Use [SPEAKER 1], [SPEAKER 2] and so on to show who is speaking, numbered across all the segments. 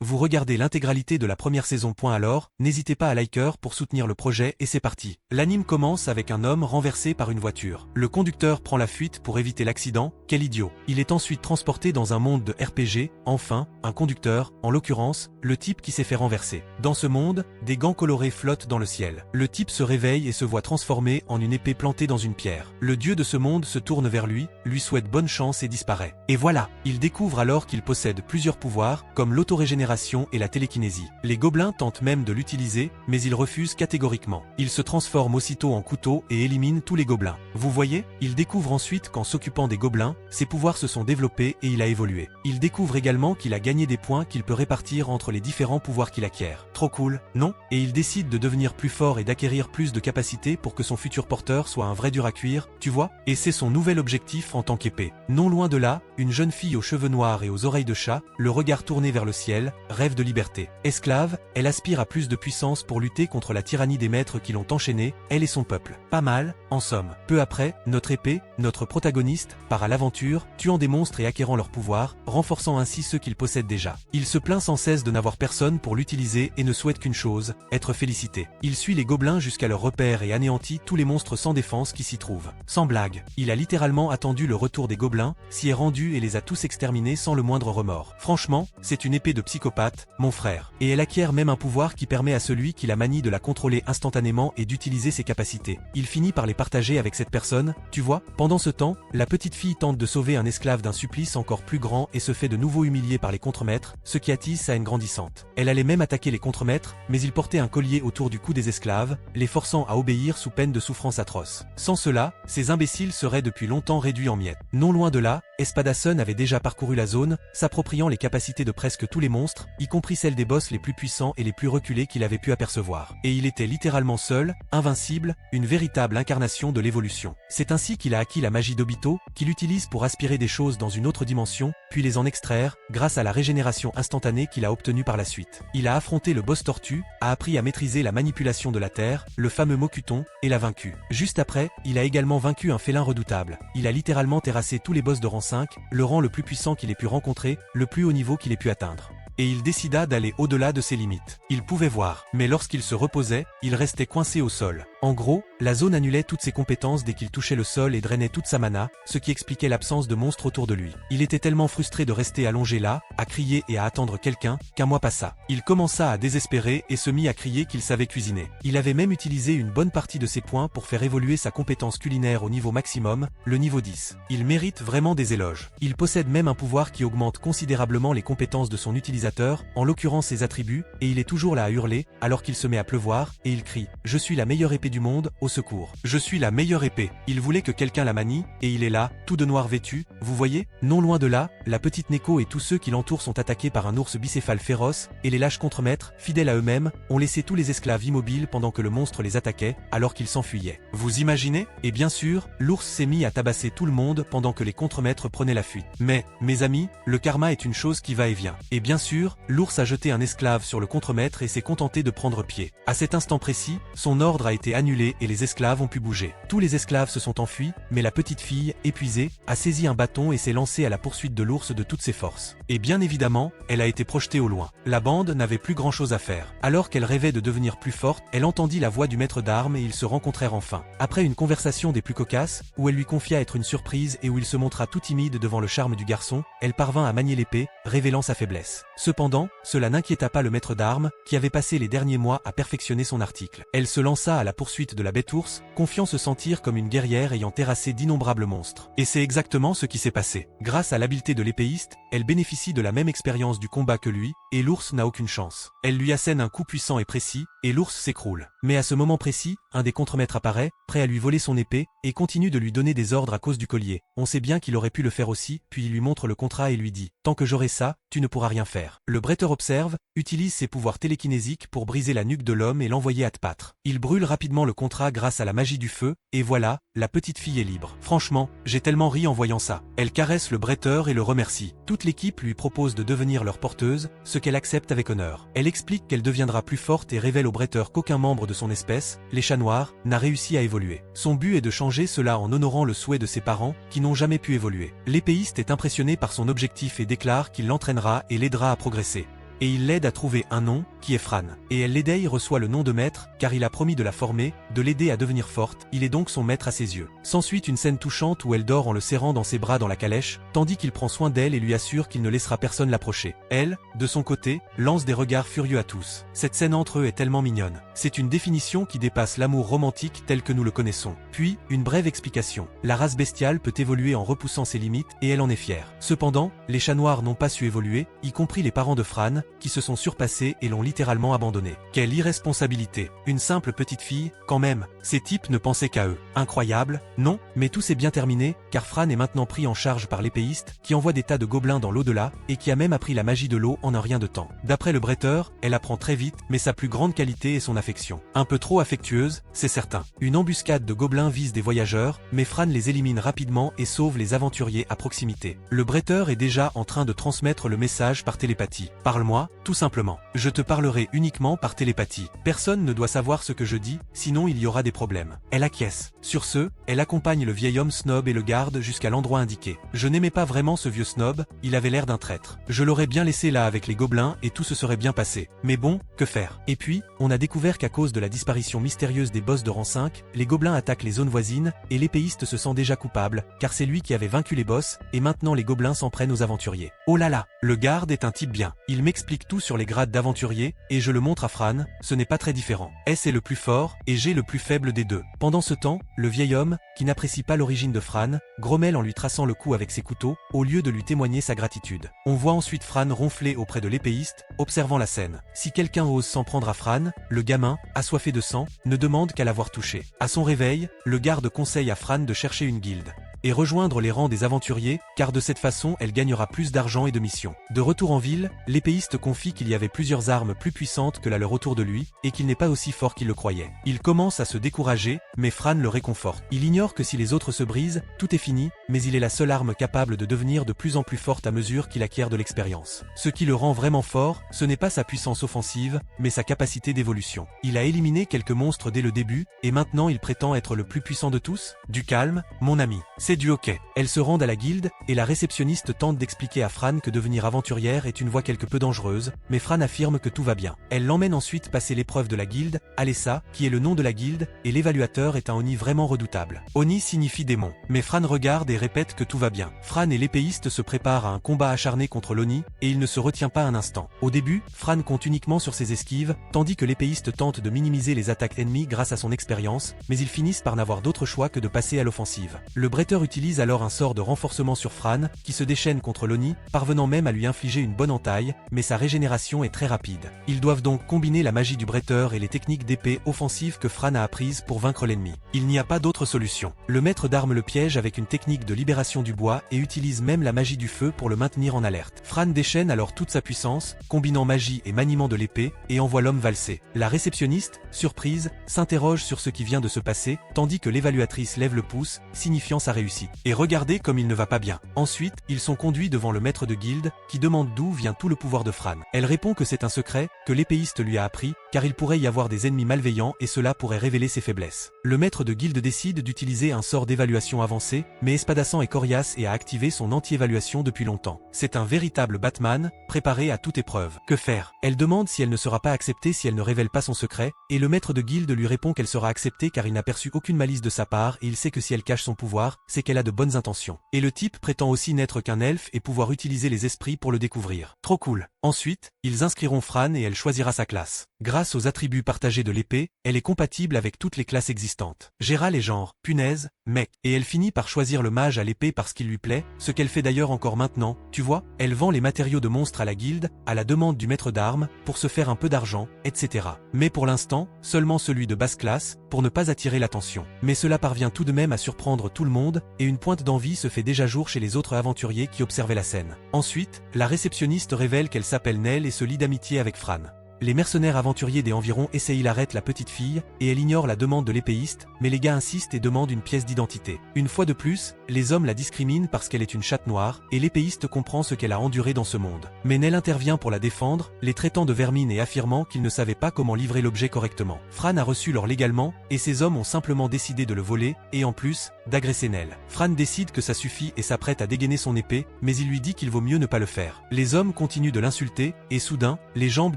[SPEAKER 1] vous regardez l'intégralité de la première saison. Alors, n'hésitez pas à liker pour soutenir le projet et c'est parti. L'anime commence avec un homme renversé par une voiture. Le conducteur prend la fuite pour éviter l'accident, quel idiot. Il est ensuite transporté dans un monde de RPG, enfin, un conducteur, en l'occurrence, le type qui s'est fait renverser. Dans ce monde, des gants colorés flottent dans le ciel. Le type se réveille et se voit transformé en une épée plantée dans une pierre. Le dieu de ce monde se tourne vers lui souhaite bonne chance et disparaît. Et voilà, il découvre alors qu'il possède plusieurs pouvoirs, comme l'autorégénération et la télékinésie. Les gobelins tentent même de l'utiliser, mais il refuse catégoriquement. Il se transforme aussitôt en couteau et élimine tous les gobelins. Vous voyez, il découvre ensuite qu'en s'occupant des gobelins, ses pouvoirs se sont développés et il a évolué. Il découvre également qu'il a gagné des points qu'il peut répartir entre les différents pouvoirs qu'il acquiert. Trop cool, non? Et il décide de devenir plus fort et d'acquérir plus de capacités pour que son futur porteur soit un vrai dur à cuire, tu vois? Et c'est son nouvel objectif en tant qu'épée. Non loin de là, une jeune fille aux cheveux noirs et aux oreilles de chat, le regard tourné vers le ciel, rêve de liberté. Esclave, elle aspire à plus de puissance pour lutter contre la tyrannie des maîtres qui l'ont enchaînée, elle et son peuple. Pas mal, en somme. Peu après, notre épée, notre protagoniste, part à l'aventure, tuant des monstres et acquérant leur pouvoir, renforçant ainsi ceux qu'il possède déjà. Il se plaint sans cesse de n'avoir personne pour l'utiliser et ne souhaite qu'une chose, être félicité. Il suit les gobelins jusqu'à leur repère et anéantit tous les monstres sans défense qui s'y trouvent. Sans blague, il a littéralement attendu le retour des gobelins, s'y est rendu et les a tous exterminés sans le moindre remords. Franchement, c'est une épée de psychopathe, mon frère. Et elle acquiert même un pouvoir qui permet à celui qui la manie de la contrôler instantanément et d'utiliser ses capacités. Il finit par les partager avec cette personne, tu vois. Pendant ce temps, la petite fille tente de sauver un esclave d'un supplice encore plus grand et se fait de nouveau humilier par les contremaîtres, ce qui attise sa haine grandissante. Elle allait même attaquer les contremaîtres, mais ils portaient un collier autour du cou des esclaves, les forçant à obéir sous peine de souffrances atroces. Sans cela, ces imbéciles seraient depuis longtemps réduits en miettes. Non loin de là, Espadasson avait déjà parcouru la zone, s'appropriant les capacités de presque tous les monstres, y compris celles des boss les plus puissants et les plus reculés qu'il avait pu apercevoir. Et il était littéralement seul, invincible, une véritable incarnation de l'évolution. C'est ainsi qu'il a acquis la magie d'Obito, qu'il utilise pour aspirer des choses dans une autre dimension, puis les en extraire, grâce à la régénération instantanée qu'il a obtenue par la suite. Il a affronté le boss Tortue, a appris à maîtriser la manipulation de la terre, le fameux Mokuton, et l'a vaincu. Juste après, il a également vaincu un félin redoutable. Il a littéralement terrassé tous les boss de rang 5, le rang le plus puissant qu'il ait pu rencontrer, le plus haut niveau qu'il ait pu atteindre. Et il décida d'aller au-delà de ses limites. Il pouvait voir, mais lorsqu'il se reposait, il restait coincé au sol. En gros, la zone annulait toutes ses compétences dès qu'il touchait le sol et drainait toute sa mana, ce qui expliquait l'absence de monstres autour de lui. Il était tellement frustré de rester allongé là, à crier et à attendre quelqu'un, qu'un mois passa. Il commença à désespérer et se mit à crier qu'il savait cuisiner. Il avait même utilisé une bonne partie de ses points pour faire évoluer sa compétence culinaire au niveau maximum, le niveau 10. Il mérite vraiment des éloges. Il possède même un pouvoir qui augmente considérablement les compétences de son utilisateur, en l'occurrence ses attributs, et il est toujours là à hurler, alors qu'il se met à pleuvoir, et il crie « Je suis la meilleure épée du monde, au secours. Je suis la meilleure épée ». Il voulait que quelqu'un la manie, et il est là, tout de noir vêtu, vous voyez? Non loin de là, la petite Neko et tous ceux qui l'entourent sont attaqués par un ours bicéphale féroce, et les lâches contremaîtres, fidèles à eux-mêmes, ont laissé tous les esclaves immobiles pendant que le monstre les attaquait, alors qu'ils s'enfuyaient. Vous imaginez? Et bien sûr, l'ours s'est mis à tabasser tout le monde pendant que les contremaîtres prenaient la fuite. Mais, mes amis, le karma est une chose qui va et vient. Et bien sûr, l'ours a jeté un esclave sur le contremaître et s'est contenté de prendre pied. À cet instant précis, son ordre a été annulé et les esclaves ont pu bouger. Tous les esclaves se sont enfuis, mais la petite fille, épuisée, a saisi un bâton et s'est lancée à la poursuite de l'ours de toutes ses forces. Et bien évidemment, elle a été projetée au loin. La bande n'avait plus grand chose à faire. Alors qu'elle rêvait de devenir plus forte, elle entendit la voix du maître d'armes et ils se rencontrèrent enfin. Après une conversation des plus cocasses, où elle lui confia être une surprise et où il se montra tout timide devant le charme du garçon, elle parvint à manier l'épée, révélant sa faiblesse. Cependant, cela n'inquiéta pas le maître d'armes, qui avait passé les derniers mois à perfectionner son article. Elle se lança à la poursuite de la bête ours, confiant se sentir comme une guerrière ayant terrassé d'innombrables monstres. Et c'est exactement ce qui s'est passé. Grâce à l'habileté de l'épéiste, elle bénéficie de la même expérience du combat que lui, et l'ours n'a aucune chance. Elle lui assène un coup puissant et précis, et l'ours s'écroule. Mais à ce moment précis, un des contremaîtres apparaît, prêt à lui voler son épée, et continue de lui donner des ordres à cause du collier. On sait bien qu'il aurait pu le faire aussi, puis il lui montre le contrat et lui dit « Tant que j'aurai ça, tu ne pourras rien faire ». Le bretteur observe, utilise ses pouvoirs télékinésiques pour briser la nuque de l'homme et l'envoyer à te battre. Il brûle rapidement le contrat grâce à la magie du feu, et voilà, la petite fille est libre. Franchement, j'ai tellement ri en voyant ça. Elle caresse le bretteur et le remercie. Toute l'équipe lui propose de devenir leur porteuse, ce qu'elle accepte avec honneur. Elle explique qu'elle deviendra plus forte et révèle au bretteur qu'aucun membre de son espèce, les chats noirs, n'a réussi à évoluer. Son but est de changer cela en honorant le souhait de ses parents, qui n'ont jamais pu évoluer. L'épéiste est impressionné par son objectif et déclare qu'il l'entraînera et l'aidera à progresser. et il l'aide à trouver un nom, qui est Fran. Et Elleday reçoit le nom de maître, car il a promis de la former, de l'aider à devenir forte, il est donc son maître à ses yeux. S'ensuit une scène touchante où elle dort en le serrant dans ses bras dans la calèche, tandis qu'il prend soin d'elle et lui assure qu'il ne laissera personne l'approcher. Elle, de son côté, lance des regards furieux à tous. Cette scène entre eux est tellement mignonne. C'est une définition qui dépasse l'amour romantique tel que nous le connaissons. Puis, une brève explication. La race bestiale peut évoluer en repoussant ses limites, et elle en est fière. Cependant, les chats noirs n'ont pas su évoluer, y compris les parents de Fran, qui se sont surpassés et l'ont littéralement abandonné. Quelle irresponsabilité. Une simple petite fille, quand même. Ces types ne pensaient qu'à eux. Incroyable, non, mais tout s'est bien terminé, car Fran est maintenant pris en charge par l'épéiste, qui envoie des tas de gobelins dans l'au-delà, et qui a même appris la magie de l'eau en un rien de temps. D'après le bretteur, elle apprend très vite, mais sa plus grande qualité est son affection. Un peu trop affectueuse, c'est certain. Une embuscade de gobelins vise des voyageurs, mais Fran les élimine rapidement et sauve les aventuriers à proximité. Le bretteur est déjà en train de transmettre le message par télépathie. Parle-moi, tout simplement. Je te parlerai uniquement par télépathie. Personne ne doit savoir ce que je dis, sinon il y aura des problèmes. Elle acquiesce. Sur ce, elle accompagne le vieil homme snob et le garde jusqu'à l'endroit indiqué. Je n'aimais pas vraiment ce vieux snob, il avait l'air d'un traître. Je l'aurais bien laissé là avec les gobelins et tout se serait bien passé. Mais bon, que faire? Et puis, on a découvert qu'à cause de la disparition mystérieuse des boss de rang 5, les gobelins attaquent les zones voisines, et l'épéiste se sent déjà coupable, car c'est lui qui avait vaincu les boss, et maintenant les gobelins s'en prennent aux aventuriers. Oh là là, le garde est un type bien. Il m'explique tout sur les grades d'aventurier, et je le montre à Fran, ce n'est pas très différent. S est le plus fort, et G le plus faible des deux. Pendant ce temps, le vieil homme, qui n'apprécie pas l'origine de Fran, grommelle en lui traçant le cou avec ses couteaux, au lieu de lui témoigner sa gratitude. On voit ensuite Fran ronfler auprès de l'épéiste, observant la scène. Si quelqu'un ose s'en prendre à Fran, le gamin, assoiffé de sang, ne demande qu'à l'avoir touché. À son réveil, le garde conseille à Fran de chercher une guilde et rejoindre les rangs des aventuriers, car de cette façon elle gagnera plus d'argent et de missions. De retour en ville, l'épéiste confie qu'il y avait plusieurs armes plus puissantes que la leur autour de lui, et qu'il n'est pas aussi fort qu'il le croyait. Il commence à se décourager, mais Fran le réconforte. Il ignore que si les autres se brisent, tout est fini, mais il est la seule arme capable de devenir de plus en plus forte à mesure qu'il acquiert de l'expérience. Ce qui le rend vraiment fort, ce n'est pas sa puissance offensive, mais sa capacité d'évolution. Il a éliminé quelques monstres dès le début, et maintenant il prétend être le plus puissant de tous. Du calme, mon ami. C'est du hockey. Elles se rendent à la guilde, et la réceptionniste tente d'expliquer à Fran que devenir aventurière est une voie quelque peu dangereuse, mais Fran affirme que tout va bien. Elle l'emmène ensuite passer l'épreuve de la guilde, Alessa, qui est le nom de la guilde, et l'évaluateur est un Oni vraiment redoutable. Oni signifie démon. Mais Fran regarde et répète que tout va bien. Fran et l'épéiste se préparent à un combat acharné contre l'Oni, et il ne se retient pas un instant. Au début, Fran compte uniquement sur ses esquives, tandis que l'épéiste tente de minimiser les attaques ennemies grâce à son expérience, mais ils finissent par n'avoir d'autre choix que de passer à l'offensive. Le bretteur utilise alors un sort de renforcement sur Fran, qui se déchaîne contre l'Oni, parvenant même à lui infliger une bonne entaille, mais sa régénération est très rapide. Ils doivent donc combiner la magie du bretteur et les techniques d'épée offensive que Fran a apprises pour vaincre l'ennemi. Il n'y a pas d'autre solution. Le maître d'armes le piège avec une technique de libération du bois et utilise même la magie du feu pour le maintenir en alerte. Fran déchaîne alors toute sa puissance, combinant magie et maniement de l'épée, et envoie l'homme valser. La réceptionniste, surprise, s'interroge sur ce qui vient de se passer, tandis que l'évaluatrice lève le pouce, signifiant sa réussite. Et regardez comme il ne va pas bien. Ensuite, ils sont conduits devant le maître de guilde, qui demande d'où vient tout le pouvoir de Fran. Elle répond que c'est un secret, que l'épéiste lui a appris, car il pourrait y avoir des ennemis malveillants et cela pourrait révéler ses faiblesses. Le maître de guilde décide d'utiliser un sort d'évaluation avancé, mais Espadassan est coriace et a activé son anti-évaluation depuis longtemps. C'est un véritable Batman, préparé à toute épreuve. Que faire? Elle demande si elle ne sera pas acceptée si elle ne révèle pas son secret, et le maître de guilde lui répond qu'elle sera acceptée car il n'a perçu aucune malice de sa part et il sait que si elle cache son pouvoir, c'est qu'elle a de bonnes intentions. Et le type prétend aussi n'être qu'un elfe et pouvoir utiliser les esprits pour le découvrir. Trop cool. Ensuite, ils inscriront Fran et elle choisira sa classe. Grâce aux attributs partagés de l'épée, elle est compatible avec toutes les classes existantes. Gérald est genre, punaise, mec, et elle finit par choisir le mage à l'épée parce qu'il lui plaît, ce qu'elle fait d'ailleurs encore maintenant, tu vois, elle vend les matériaux de monstres à la guilde, à la demande du maître d'armes, pour se faire un peu d'argent, etc. Mais pour l'instant, seulement celui de basse classe, pour ne pas attirer l'attention. Mais cela parvient tout de même à surprendre tout le monde, et une pointe d'envie se fait déjà jour chez les autres aventuriers qui observaient la scène. Ensuite, la réceptionniste révèle qu'elle s'appelle Nell et se lie d'amitié avec Fran. les mercenaires aventuriers des environs essayent l'arrêtent la petite fille, et elle ignore la demande de l'épéiste, mais les gars insistent et demandent une pièce d'identité. Une fois de plus, les hommes la discriminent parce qu'elle est une chatte noire, et l'épéiste comprend ce qu'elle a enduré dans ce monde. Mais Nell intervient pour la défendre, les traitant de vermine et affirmant qu'ils ne savaient pas comment livrer l'objet correctement. Fran a reçu l'or légalement, et ses hommes ont simplement décidé de le voler, et en plus, d'agresser Nell. Fran décide que ça suffit et s'apprête à dégainer son épée, mais il lui dit qu'il vaut mieux ne pas le faire. Les hommes continuent de l'insulter, et soudain, les jambes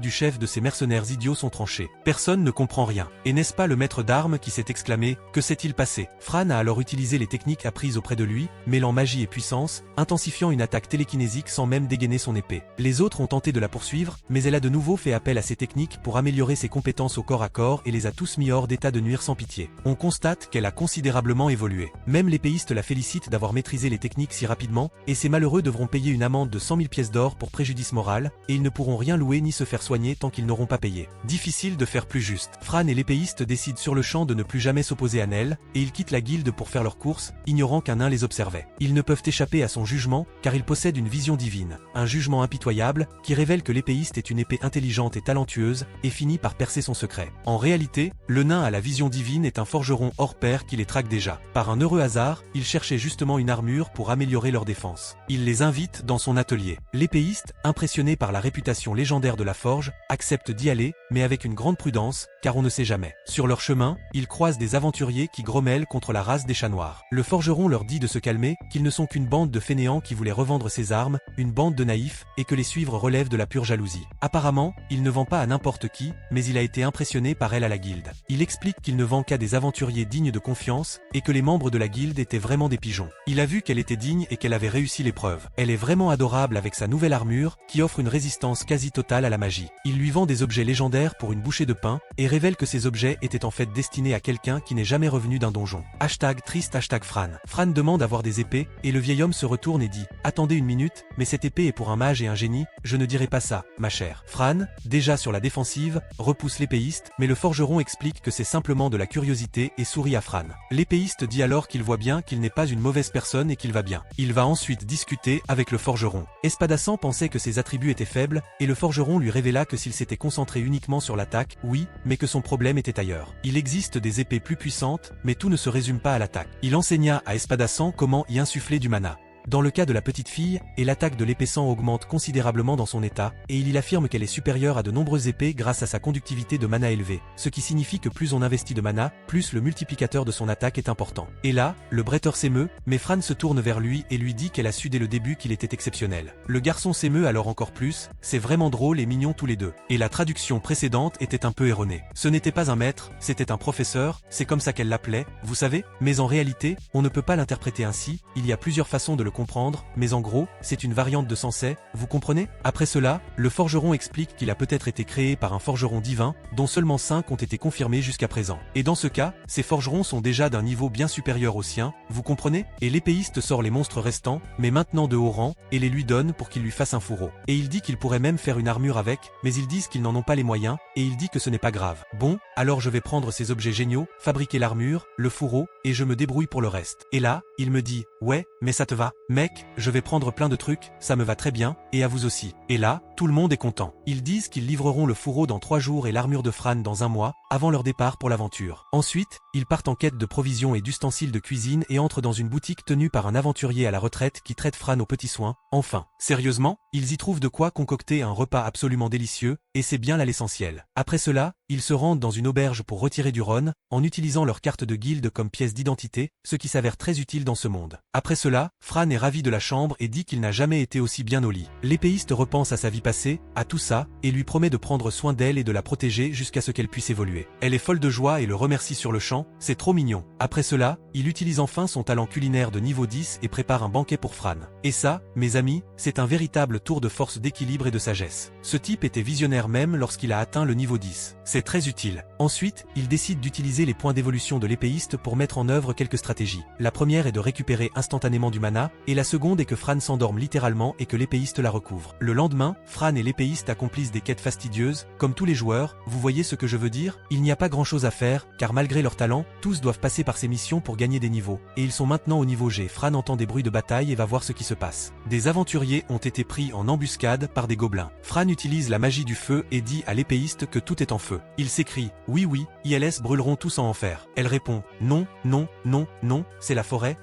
[SPEAKER 1] du chef de ces mercenaires idiots sont tranchées. Personne ne comprend rien. Et n'est-ce pas le maître d'armes qui s'est exclamé « Que s'est-il passé ?» Fran a alors utilisé les techniques apprises auprès de lui, mêlant magie et puissance, intensifiant une attaque télékinésique sans même dégainer son épée. Les autres ont tenté de la poursuivre, mais elle a de nouveau fait appel à ces techniques pour améliorer ses compétences au corps à corps et les a tous mis hors d'état de nuire sans pitié. On constate qu'elle a considérablement évolué. Même l'épéiste la félicite d'avoir maîtrisé les techniques si rapidement, et ces malheureux devront payer une amende de 100 000 pièces d'or pour préjudice moral, et ils ne pourront rien louer ni se faire soigner tant qu'ils n'auront pas payé. Difficile de faire plus juste. Fran et l'épéiste décident sur le champ de ne plus jamais s'opposer à Nell, et ils quittent la guilde pour faire leurs courses, ignorant qu'un nain les observait. Ils ne peuvent échapper à son jugement, car il possède une vision divine. Un jugement impitoyable, qui révèle que l'épéiste est une épée intelligente et talentueuse, et finit par percer son secret. En réalité, le nain à la vision divine est un forgeron hors pair qui les traque déjà. Par un heureux hasard, il cherchait justement une armure pour améliorer leur défense. Il les invite dans son atelier. L'épéiste, impressionné par la réputation légendaire de la forge, accepte d'y aller, mais avec une grande prudence, car on ne sait jamais. Sur leur chemin, ils croisent des aventuriers qui grommellent contre la race des chats noirs. Le forgeron leur dit de se calmer, qu'ils ne sont qu'une bande de fainéants qui voulaient revendre ses armes, une bande de naïfs, et que les suivre relève de la pure jalousie. Apparemment, il ne vend pas à n'importe qui, mais il a été impressionné par elle à la guilde. Il explique qu'il ne vend qu'à des aventuriers dignes de confiance, et que les membres de la guilde étaient vraiment des pigeons. Il a vu qu'elle était digne et qu'elle avait réussi l'épreuve. Elle est vraiment adorable avec sa nouvelle armure, qui offre une résistance quasi totale à la magie. Il lui vend des objets légendaires pour une bouchée de pain, et révèle que ces objets étaient en fait destinés à quelqu'un qui n'est jamais revenu d'un donjon. #triste #Fran. Fran demande à voir des épées, et le vieil homme se retourne et dit « Attendez une minute, mais cette épée est pour un mage et un génie, je ne dirai pas ça, ma chère. » Fran, déjà sur la défensive, repousse l'épéiste, mais le forgeron explique que c'est simplement de la curiosité et sourit à Fran. L'épéiste dit alors qu'il voit bien qu'il n'est pas une mauvaise personne et qu'il va bien. Il va ensuite discuter avec le forgeron. Espadassan pensait que ses attributs étaient faibles, et le forgeron lui révéla que s'il s'était concentré uniquement sur l'attaque, oui, mais que son problème était ailleurs. Il existe des épées plus puissantes, mais tout ne se résume pas à l'attaque. Il enseigna à Espadassan comment y insuffler du mana. Dans le cas de la petite fille, et l'attaque de l'épée sang augmente considérablement dans son état, et il affirme qu'elle est supérieure à de nombreuses épées grâce à sa conductivité de mana élevée, ce qui signifie que plus on investit de mana, plus le multiplicateur de son attaque est important. Et là, le bretteur s'émeut, mais Fran se tourne vers lui et lui dit qu'elle a su dès le début qu'il était exceptionnel. Le garçon s'émeut alors encore plus, c'est vraiment drôle et mignon tous les deux. Et la traduction précédente était un peu erronée. Ce n'était pas un maître, c'était un professeur, c'est comme ça qu'elle l'appelait, vous savez, mais en réalité, on ne peut pas l'interpréter ainsi, il y a plusieurs façons de le comprendre, mais en gros, c'est une variante de Sensei, vous comprenez? Après cela, le forgeron explique qu'il a peut-être été créé par un forgeron divin, dont seulement 5 ont été confirmés jusqu'à présent. Et dans ce cas, ces forgerons sont déjà d'un niveau bien supérieur au sien, vous comprenez? Et l'épéiste sort les monstres restants, mais maintenant de haut rang, et les lui donne pour qu'il lui fasse un fourreau. Et il dit qu'il pourrait même faire une armure avec, mais ils disent qu'ils n'en ont pas les moyens, et il dit que ce n'est pas grave. Bon, alors je vais prendre ces objets géniaux, fabriquer l'armure, le fourreau, et je me débrouille pour le reste. Et là, il me dit, ouais, mais ça te va? Mec, je vais prendre plein de trucs, ça me va très bien, et à vous aussi. Et là, tout le monde est content. Ils disent qu'ils livreront le fourreau dans 3 jours et l'armure de Fran dans 1 mois, avant leur départ pour l'aventure. Ensuite, ils partent en quête de provisions et d'ustensiles de cuisine et entrent dans une boutique tenue par un aventurier à la retraite qui traite Fran aux petits soins. Enfin, sérieusement, ils y trouvent de quoi concocter un repas absolument délicieux, et c'est bien là l'essentiel. Après cela, ils se rendent dans une auberge pour retirer du rhum, en utilisant leur carte de guilde comme pièce d'identité, ce qui s'avère très utile dans ce monde. Après cela, Fran est ravi de la chambre et dit qu'il n'a jamais été aussi bien au lit. L'épéiste repense à sa vie passée, à tout ça, et lui promet de prendre soin d'elle et de la protéger jusqu'à ce qu'elle puisse évoluer. Elle est folle de joie et le remercie sur le champ, c'est trop mignon. Après cela, il utilise enfin son talent culinaire de niveau 10 et prépare un banquet pour Fran. Et ça, mes amis, c'est un véritable tour de force d'équilibre et de sagesse. Ce type était visionnaire même lorsqu'il a atteint le niveau 10. C'est très utile. Ensuite, il décide d'utiliser les points d'évolution de l'épéiste pour mettre en œuvre quelques stratégies. La première est de récupérer instantanément du mana, et la seconde est que Fran s'endorme littéralement et que l'épéiste la recouvre. Le lendemain, Fran et l'épéiste accomplissent des quêtes fastidieuses, comme tous les joueurs, vous voyez ce que je veux dire? Il n'y a pas grand chose à faire, car malgré leur talent, tous doivent passer par ces missions pour gagner des niveaux. Et ils sont maintenant au niveau G. Fran entend des bruits de bataille et va voir ce qui se passe. Des aventuriers ont été pris en embuscade par des gobelins. Fran utilise la magie du feu et dit à l'épéiste que tout est en feu. Il s'écrie « Oui, oui, ILS brûleront tous en enfer ». Elle répond « Non, non, non, non, c'est la forêt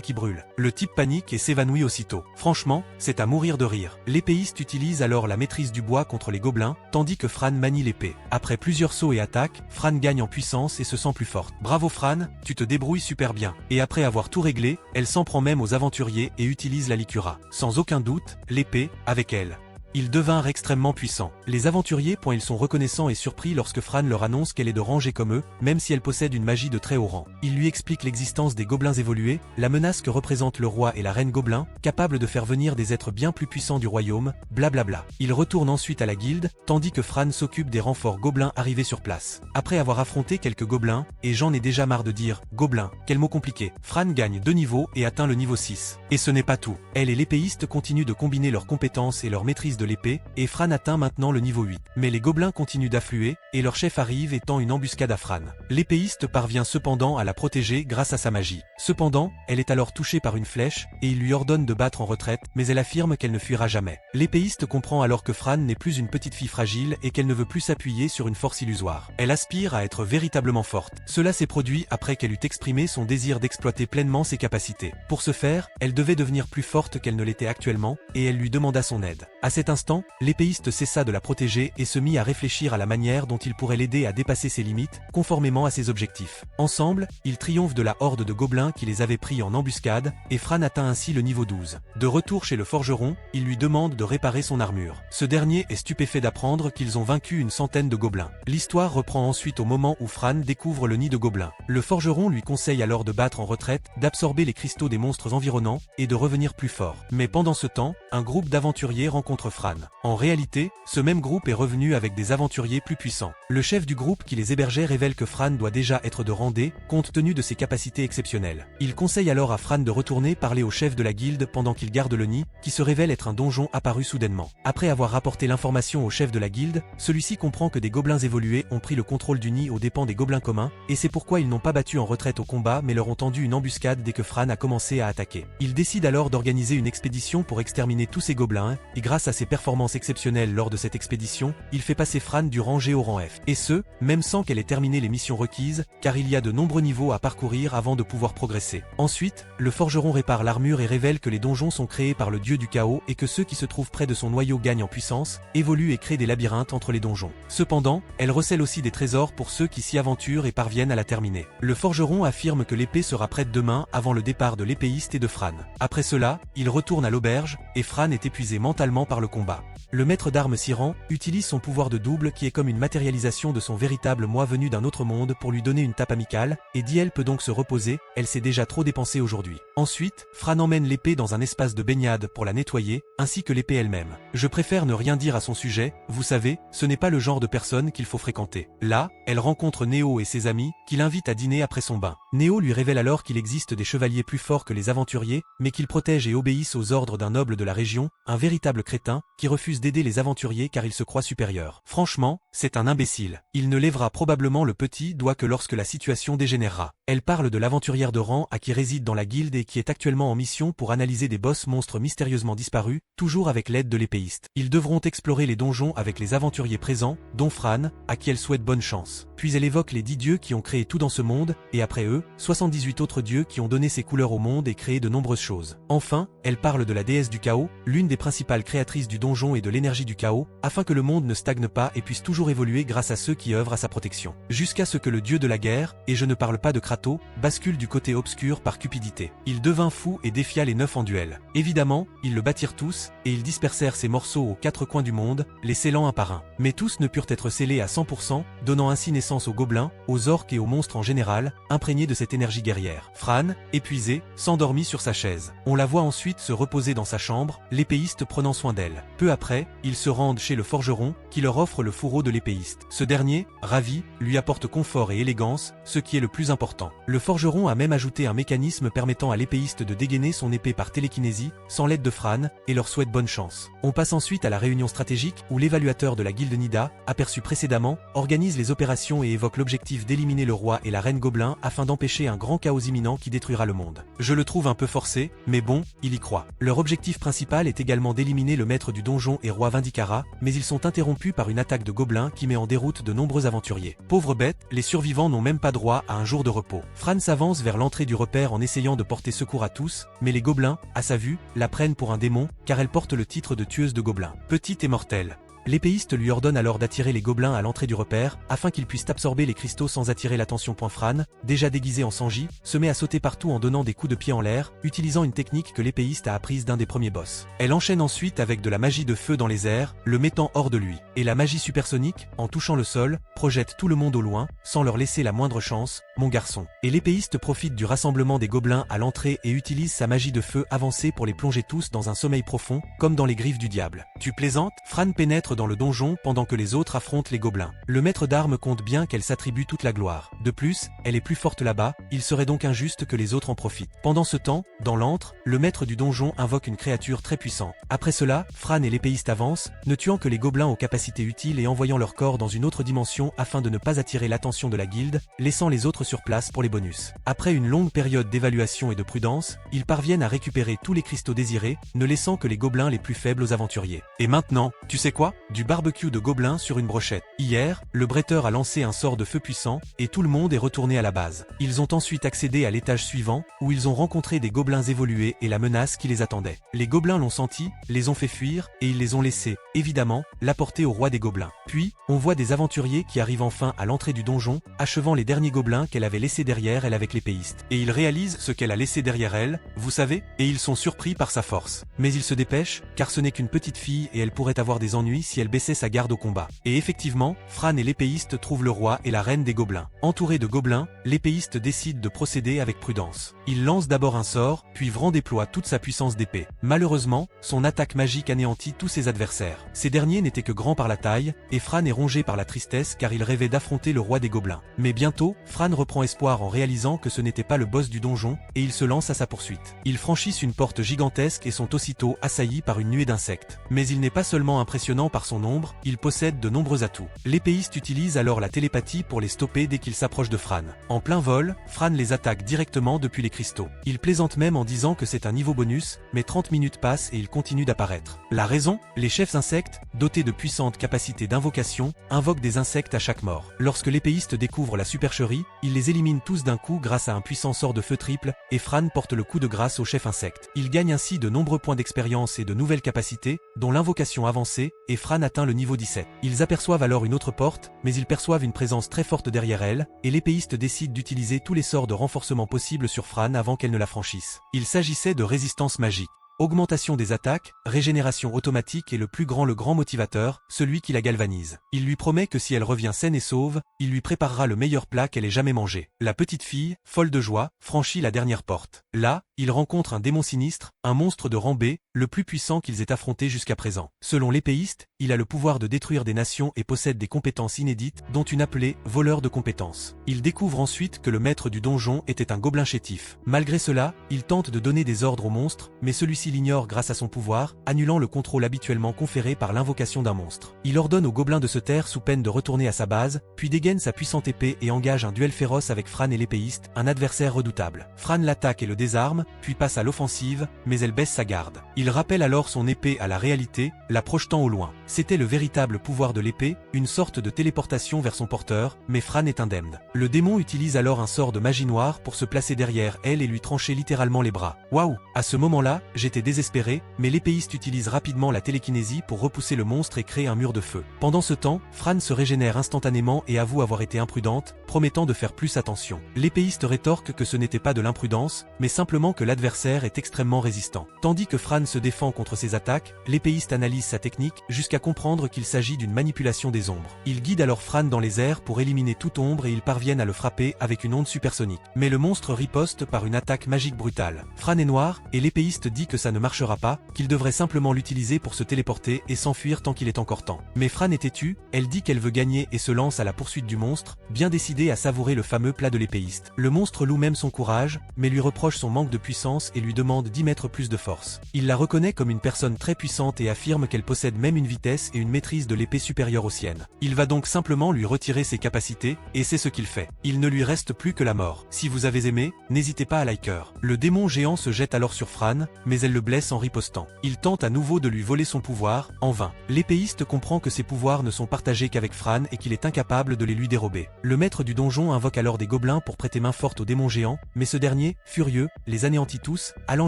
[SPEAKER 1] qui brûle ». Le type panique et s'évanouit aussitôt. Franchement, c'est à mourir de rire. L'épéiste utilise alors la maîtrise du bois contre les gobelins, tandis que Fran manie l'épée. Après plusieurs sauts et attaques, Fran gagne en puissance et se sent plus forte. Bravo Fran, tu te débrouilles super bien. Et après avoir tout réglé, elle s'en prend même aux aventuriers et utilise la Licura. Sans aucun doute, l'épée, avec elle. Ils devinrent extrêmement puissants. Les aventuriers, ils sont reconnaissants et surpris lorsque Fran leur annonce qu'elle est de rangée comme eux, même si elle possède une magie de très haut rang. Il lui explique l'existence des gobelins évolués, la menace que représentent le roi et la reine gobelin, capables de faire venir des êtres bien plus puissants du royaume, blablabla. Il retourne ensuite à la guilde, tandis que Fran s'occupe des renforts gobelins arrivés sur place. Après avoir affronté quelques gobelins, et j'en ai déjà marre de dire « gobelins », quel mot compliqué, Fran gagne 2 niveaux et atteint le niveau 6. Et ce n'est pas tout. Elle et l'épéiste continuent de combiner leurs compétences et leur maîtrise de l'épée, et Fran atteint maintenant le niveau 8. Mais les gobelins continuent d'affluer, et leur chef arrive et tend une embuscade à Fran. L'épéiste parvient cependant à la protéger grâce à sa magie. Cependant, elle est alors touchée par une flèche, et il lui ordonne de battre en retraite, mais elle affirme qu'elle ne fuira jamais. L'épéiste comprend alors que Fran n'est plus une petite fille fragile et qu'elle ne veut plus s'appuyer sur une force illusoire. Elle aspire à être véritablement forte. Cela s'est produit après qu'elle eut exprimé son désir d'exploiter pleinement ses capacités. Pour ce faire, elle devait devenir plus forte qu'elle ne l'était actuellement, et elle lui demanda son aide. À cet instant, l'épéiste cessa de la protéger et se mit à réfléchir à la manière dont il pourrait l'aider à dépasser ses limites, conformément à ses objectifs. Ensemble, ils triomphent de la horde de gobelins qui les avait pris en embuscade, et Fran atteint ainsi le niveau 12. De retour chez le forgeron, il lui demande de réparer son armure. Ce dernier est stupéfait d'apprendre qu'ils ont vaincu une centaine de gobelins. L'histoire reprend ensuite au moment où Fran découvre le nid de gobelins. Le forgeron lui conseille alors de battre en retraite, d'absorber les cristaux des monstres environnants, et de revenir plus fort. Mais pendant ce temps, un groupe d'aventuriers rencontre Fran. En réalité, ce même groupe est revenu avec des aventuriers plus puissants. Le chef du groupe qui les hébergeait révèle que Fran doit déjà être de rang D, compte tenu de ses capacités exceptionnelles. Il conseille alors à Fran de retourner parler au chef de la guilde pendant qu'il garde le nid, qui se révèle être un donjon apparu soudainement. Après avoir rapporté l'information au chef de la guilde, celui-ci comprend que des gobelins évolués ont pris le contrôle du nid aux dépens des gobelins communs, et c'est pourquoi ils n'ont pas battu en retraite au combat mais leur ont tendu une embuscade dès que Fran a commencé à attaquer. Il décide alors d'organiser une expédition pour exterminer tous ces gobelins, et grâce à ses performances exceptionnelles lors de cette expédition, il fait passer Fran du rang G au rang F. Et ce, même sans qu'elle ait terminé les missions requises, car il y a de nombreux niveaux à parcourir avant de pouvoir progresser. Ensuite, le forgeron répare l'armure et révèle que les donjons sont créés par le dieu du chaos et que ceux qui se trouvent près de son noyau gagnent en puissance, évoluent et créent des labyrinthes entre les donjons. Cependant, elle recèle aussi des trésors pour ceux qui s'y aventurent et parviennent à la terminer. Le forgeron affirme que l'épée sera prête demain avant le départ de l'épéiste et de Fran. Après cela, il retourne à l'auberge, et Fran est épuisé mentalement par le combat. Le maître d'armes Siran utilise son pouvoir de double qui est comme une matérialisation de son véritable moi venu d'un autre monde pour lui donner une tape amicale, et dit elle peut donc se reposer, elle s'est déjà trop dépensée aujourd'hui. Ensuite, Fran emmène l'épée dans un espace de baignade pour la nettoyer, ainsi que l'épée elle-même. Je préfère ne rien dire à son sujet, vous savez, ce n'est pas le genre de personne qu'il faut fréquenter. Là, elle rencontre Néo et ses amis, qui l'invitent à dîner après son bain. Néo lui révèle alors qu'il existe des chevaliers plus forts que les aventuriers, mais qu'ils protègent et obéissent aux ordres d'un noble de la région, un véritable crétin, qui refuse d'aider les aventuriers car il se croit supérieur. Franchement, c'est un imbécile. Il ne lèvera probablement le petit doigt que lorsque la situation dégénérera. Elle parle de l'aventurière de rang à qui réside dans la guilde et qui est actuellement en mission pour analyser des boss monstres mystérieusement disparus, toujours avec l'aide de l'épéiste. Ils devront explorer les donjons avec les aventuriers présents, dont Fran, à qui elle souhaite bonne chance. Puis elle évoque les 10 dieux qui ont créé tout dans ce monde, et après eux, 78 autres dieux qui ont donné ses couleurs au monde et créé de nombreuses choses. Enfin, elle parle de la déesse du chaos, l'une des principales créatrices du donjon et de l'énergie du chaos, afin que le monde ne stagne pas et puisse toujours évoluer grâce à ceux qui œuvrent à sa protection. Jusqu'à ce que le dieu de la guerre, et je ne parle pas de Kratos, bascule du côté obscur par cupidité. Il devint fou et défia les 9 en duel. Évidemment, ils le battirent tous, et ils dispersèrent ses morceaux aux 4 coins du monde, les scellant un par un. Mais tous ne purent être scellés à 100%, donnant ainsi naissance aux gobelins, aux orques et aux monstres en général, imprégnés de cette énergie guerrière. Fran, épuisé, s'endormit sur sa chaise. On la voit ensuite se reposer dans sa chambre, l'épéiste prenant soin d'elle. Peu après, ils se rendent chez le forgeron, qui leur offre le fourreau de l'épéiste. Ce dernier, ravi, lui apporte confort et élégance, ce qui est le plus important. Le forgeron a même ajouté un mécanisme permettant à l'épéiste de dégainer son épée par télékinésie, sans l'aide de Fran, et leur souhaite bonne chance. On passe ensuite à la réunion stratégique, où l'évaluateur de la guilde Nida, aperçu précédemment, organise les opérations et évoque l'objectif d'éliminer le roi et la reine gobelin afin d'empêcher un grand chaos imminent qui détruira le monde. Je le trouve un peu forcé, mais bon, il y croit. Leur objectif principal est également d'éliminer le maître du donjon et roi Vindikara, mais ils sont interrompus par une attaque de gobelins qui met en déroute de nombreux aventuriers. Pauvres bêtes, les survivants n'ont même pas droit à un jour de repos. Fran s'avance vers l'entrée du repère en essayant de porter secours à tous, mais les gobelins, à sa vue, la prennent pour un démon, car elle porte le titre de tueuse de gobelins. Petite et mortelle. L'épéiste lui ordonne alors d'attirer les gobelins à l'entrée du repère, afin qu'ils puissent absorber les cristaux sans attirer l'attention. Fran, déjà déguisé en Sanji, se met à sauter partout en donnant des coups de pied en l'air, utilisant une technique que l'épéiste a apprise d'un des premiers boss. Elle enchaîne ensuite avec de la magie de feu dans les airs, le mettant hors de lui. Et la magie supersonique, en touchant le sol, projette tout le monde au loin, sans leur laisser la moindre chance, mon garçon. Et l'épéiste profite du rassemblement des gobelins à l'entrée et utilise sa magie de feu avancée pour les plonger tous dans un sommeil profond, comme dans les griffes du diable. Tu plaisantes? Fran pénètre dans le donjon pendant que les autres affrontent les gobelins. Le maître d'armes compte bien qu'elle s'attribue toute la gloire. De plus, elle est plus forte là-bas, il serait donc injuste que les autres en profitent. Pendant ce temps, dans l'antre, le maître du donjon invoque une créature très puissante. Après cela, Fran et l'épéiste avancent, ne tuant que les gobelins aux capacités utiles et envoyant leur corps dans une autre dimension afin de ne pas attirer l'attention de la guilde, laissant les autres sur place pour les bonus. Après une longue période d'évaluation et de prudence, ils parviennent à récupérer tous les cristaux désirés, ne laissant que les gobelins les plus faibles aux aventuriers. Et maintenant, tu sais quoi? Du barbecue de gobelins sur une brochette. Hier, le bretteur a lancé un sort de feu puissant, et tout le monde est retourné à la base. Ils ont ensuite accédé à l'étage suivant, où ils ont rencontré des gobelins évolués et la menace qui les attendait. Les gobelins l'ont senti, les ont fait fuir, et ils les ont laissés, évidemment, l'apporter au roi des gobelins. Puis, on voit des aventuriers qui arrivent enfin à l'entrée du donjon, achevant les derniers gobelins qu'elle avait laissés derrière elle avec l'épéiste. Et ils réalisent ce qu'elle a laissé derrière elle, vous savez, et ils sont surpris par sa force. Mais ils se dépêchent, car ce n'est qu'une petite fille et elle pourrait avoir des ennuis si elle baissait sa garde au combat. Et effectivement, Fran et l'épéiste trouvent le roi et la reine des gobelins. Entouré de gobelins, l'épéiste décide de procéder avec prudence. Il lance d'abord un sort, puis Vran déploie toute sa puissance d'épée. Malheureusement, son attaque magique anéantit tous ses adversaires. Ces derniers n'étaient que grands par la taille, et Fran est rongé par la tristesse car il rêvait d'affronter le roi des gobelins. Mais bientôt, Fran reprend espoir en réalisant que ce n'était pas le boss du donjon, et il se lance à sa poursuite. Ils franchissent une porte gigantesque et sont aussitôt assaillis par une nuée d'insectes. Mais il n'est pas seulement impressionnant par son nombre, il possède de nombreux atouts. L'épéiste utilise alors la télépathie pour les stopper dès qu'ils s'approchent de Fran. En plein vol, Fran les attaque directement depuis les cristaux. Il plaisante même en disant que c'est un niveau bonus, mais 30 minutes passent et il continue d'apparaître. La raison? Les chefs insectes, dotés de puissantes capacités d'invocation, invoquent des insectes à chaque mort. Lorsque l'épéiste découvre la supercherie, il les élimine tous d'un coup grâce à un puissant sort de feu triple, et Fran porte le coup de grâce au chef insecte. Il gagne ainsi de nombreux points d'expérience et de nouvelles capacités, dont l'invocation avancée, et Fran atteint le niveau 17. Ils aperçoivent alors une autre porte, mais ils perçoivent une présence très forte derrière elle, et l'épéiste décide d'utiliser tous les sorts de renforcement possibles sur Fran avant qu'elle ne la franchisse. Il s'agissait de résistance magique. Augmentation des attaques, régénération automatique et le grand motivateur, celui qui la galvanise. Il lui promet que si elle revient saine et sauve, il lui préparera le meilleur plat qu'elle ait jamais mangé. La petite fille, folle de joie, franchit la dernière porte. Là, il rencontre un démon sinistre, un monstre de rang B, le plus puissant qu'ils aient affronté jusqu'à présent. Selon l'épéiste, il a le pouvoir de détruire des nations et possède des compétences inédites, dont une appelée « voleur de compétences ». Il découvre ensuite que le maître du donjon était un gobelin chétif. Malgré cela, il tente de donner des ordres au monstre, mais celui-ci l'ignore grâce à son pouvoir, annulant le contrôle habituellement conféré par l'invocation d'un monstre. Il ordonne au gobelin de se taire sous peine de retourner à sa base, puis dégaine sa puissante épée et engage un duel féroce avec Fran et l'épéiste, un adversaire redoutable. Fran l'attaque et le désarme, puis passe à l'offensive, mais elle baisse sa garde. Il rappelle alors son épée à la réalité, la projetant au loin. C'était le véritable pouvoir de l'épée, une sorte de téléportation vers son porteur, mais Fran est indemne. Le démon utilise alors un sort de magie noire pour se placer derrière elle et lui trancher littéralement les bras. Waouh! À ce moment-là, j'étais désespéré, mais l'épéiste utilise rapidement la télékinésie pour repousser le monstre et créer un mur de feu. Pendant ce temps, Fran se régénère instantanément et avoue avoir été imprudente, promettant de faire plus attention. L'épéiste rétorque que ce n'était pas de l'imprudence, mais simplement que l'adversaire est extrêmement résistant. Tandis que Fran se défend contre ses attaques, l'épéiste analyse sa technique, jusqu'à jusqu'à comprendre qu'il s'agit d'une manipulation des ombres. Il guide alors Fran dans les airs pour éliminer toute ombre et ils parviennent à le frapper avec une onde supersonique. Mais le monstre riposte par une attaque magique brutale. Fran est noir, et l'épéiste dit que ça ne marchera pas, qu'il devrait simplement l'utiliser pour se téléporter et s'enfuir tant qu'il est encore temps. Mais Fran est têtue, elle dit qu'elle veut gagner et se lance à la poursuite du monstre, bien décidée à savourer le fameux plat de l'épéiste. Le monstre loue même son courage, mais lui reproche son manque de puissance et lui demande d'y mettre plus de force. Il la reconnaît comme une personne très puissante et affirme qu'elle possède même une vitesse et une maîtrise de l'épée supérieure aux siennes. Il va donc simplement lui retirer ses capacités, et c'est ce qu'il fait. Il ne lui reste plus que la mort. Si vous avez aimé, n'hésitez pas à liker. Le démon géant se jette alors sur Fran, mais elle le blesse en ripostant. Il tente à nouveau de lui voler son pouvoir, en vain. L'épéiste comprend que ses pouvoirs ne sont partagés qu'avec Fran et qu'il est incapable de les lui dérober. Le maître du donjon invoque alors des gobelins pour prêter main forte au démon géant, mais ce dernier, furieux, les anéantit tous, allant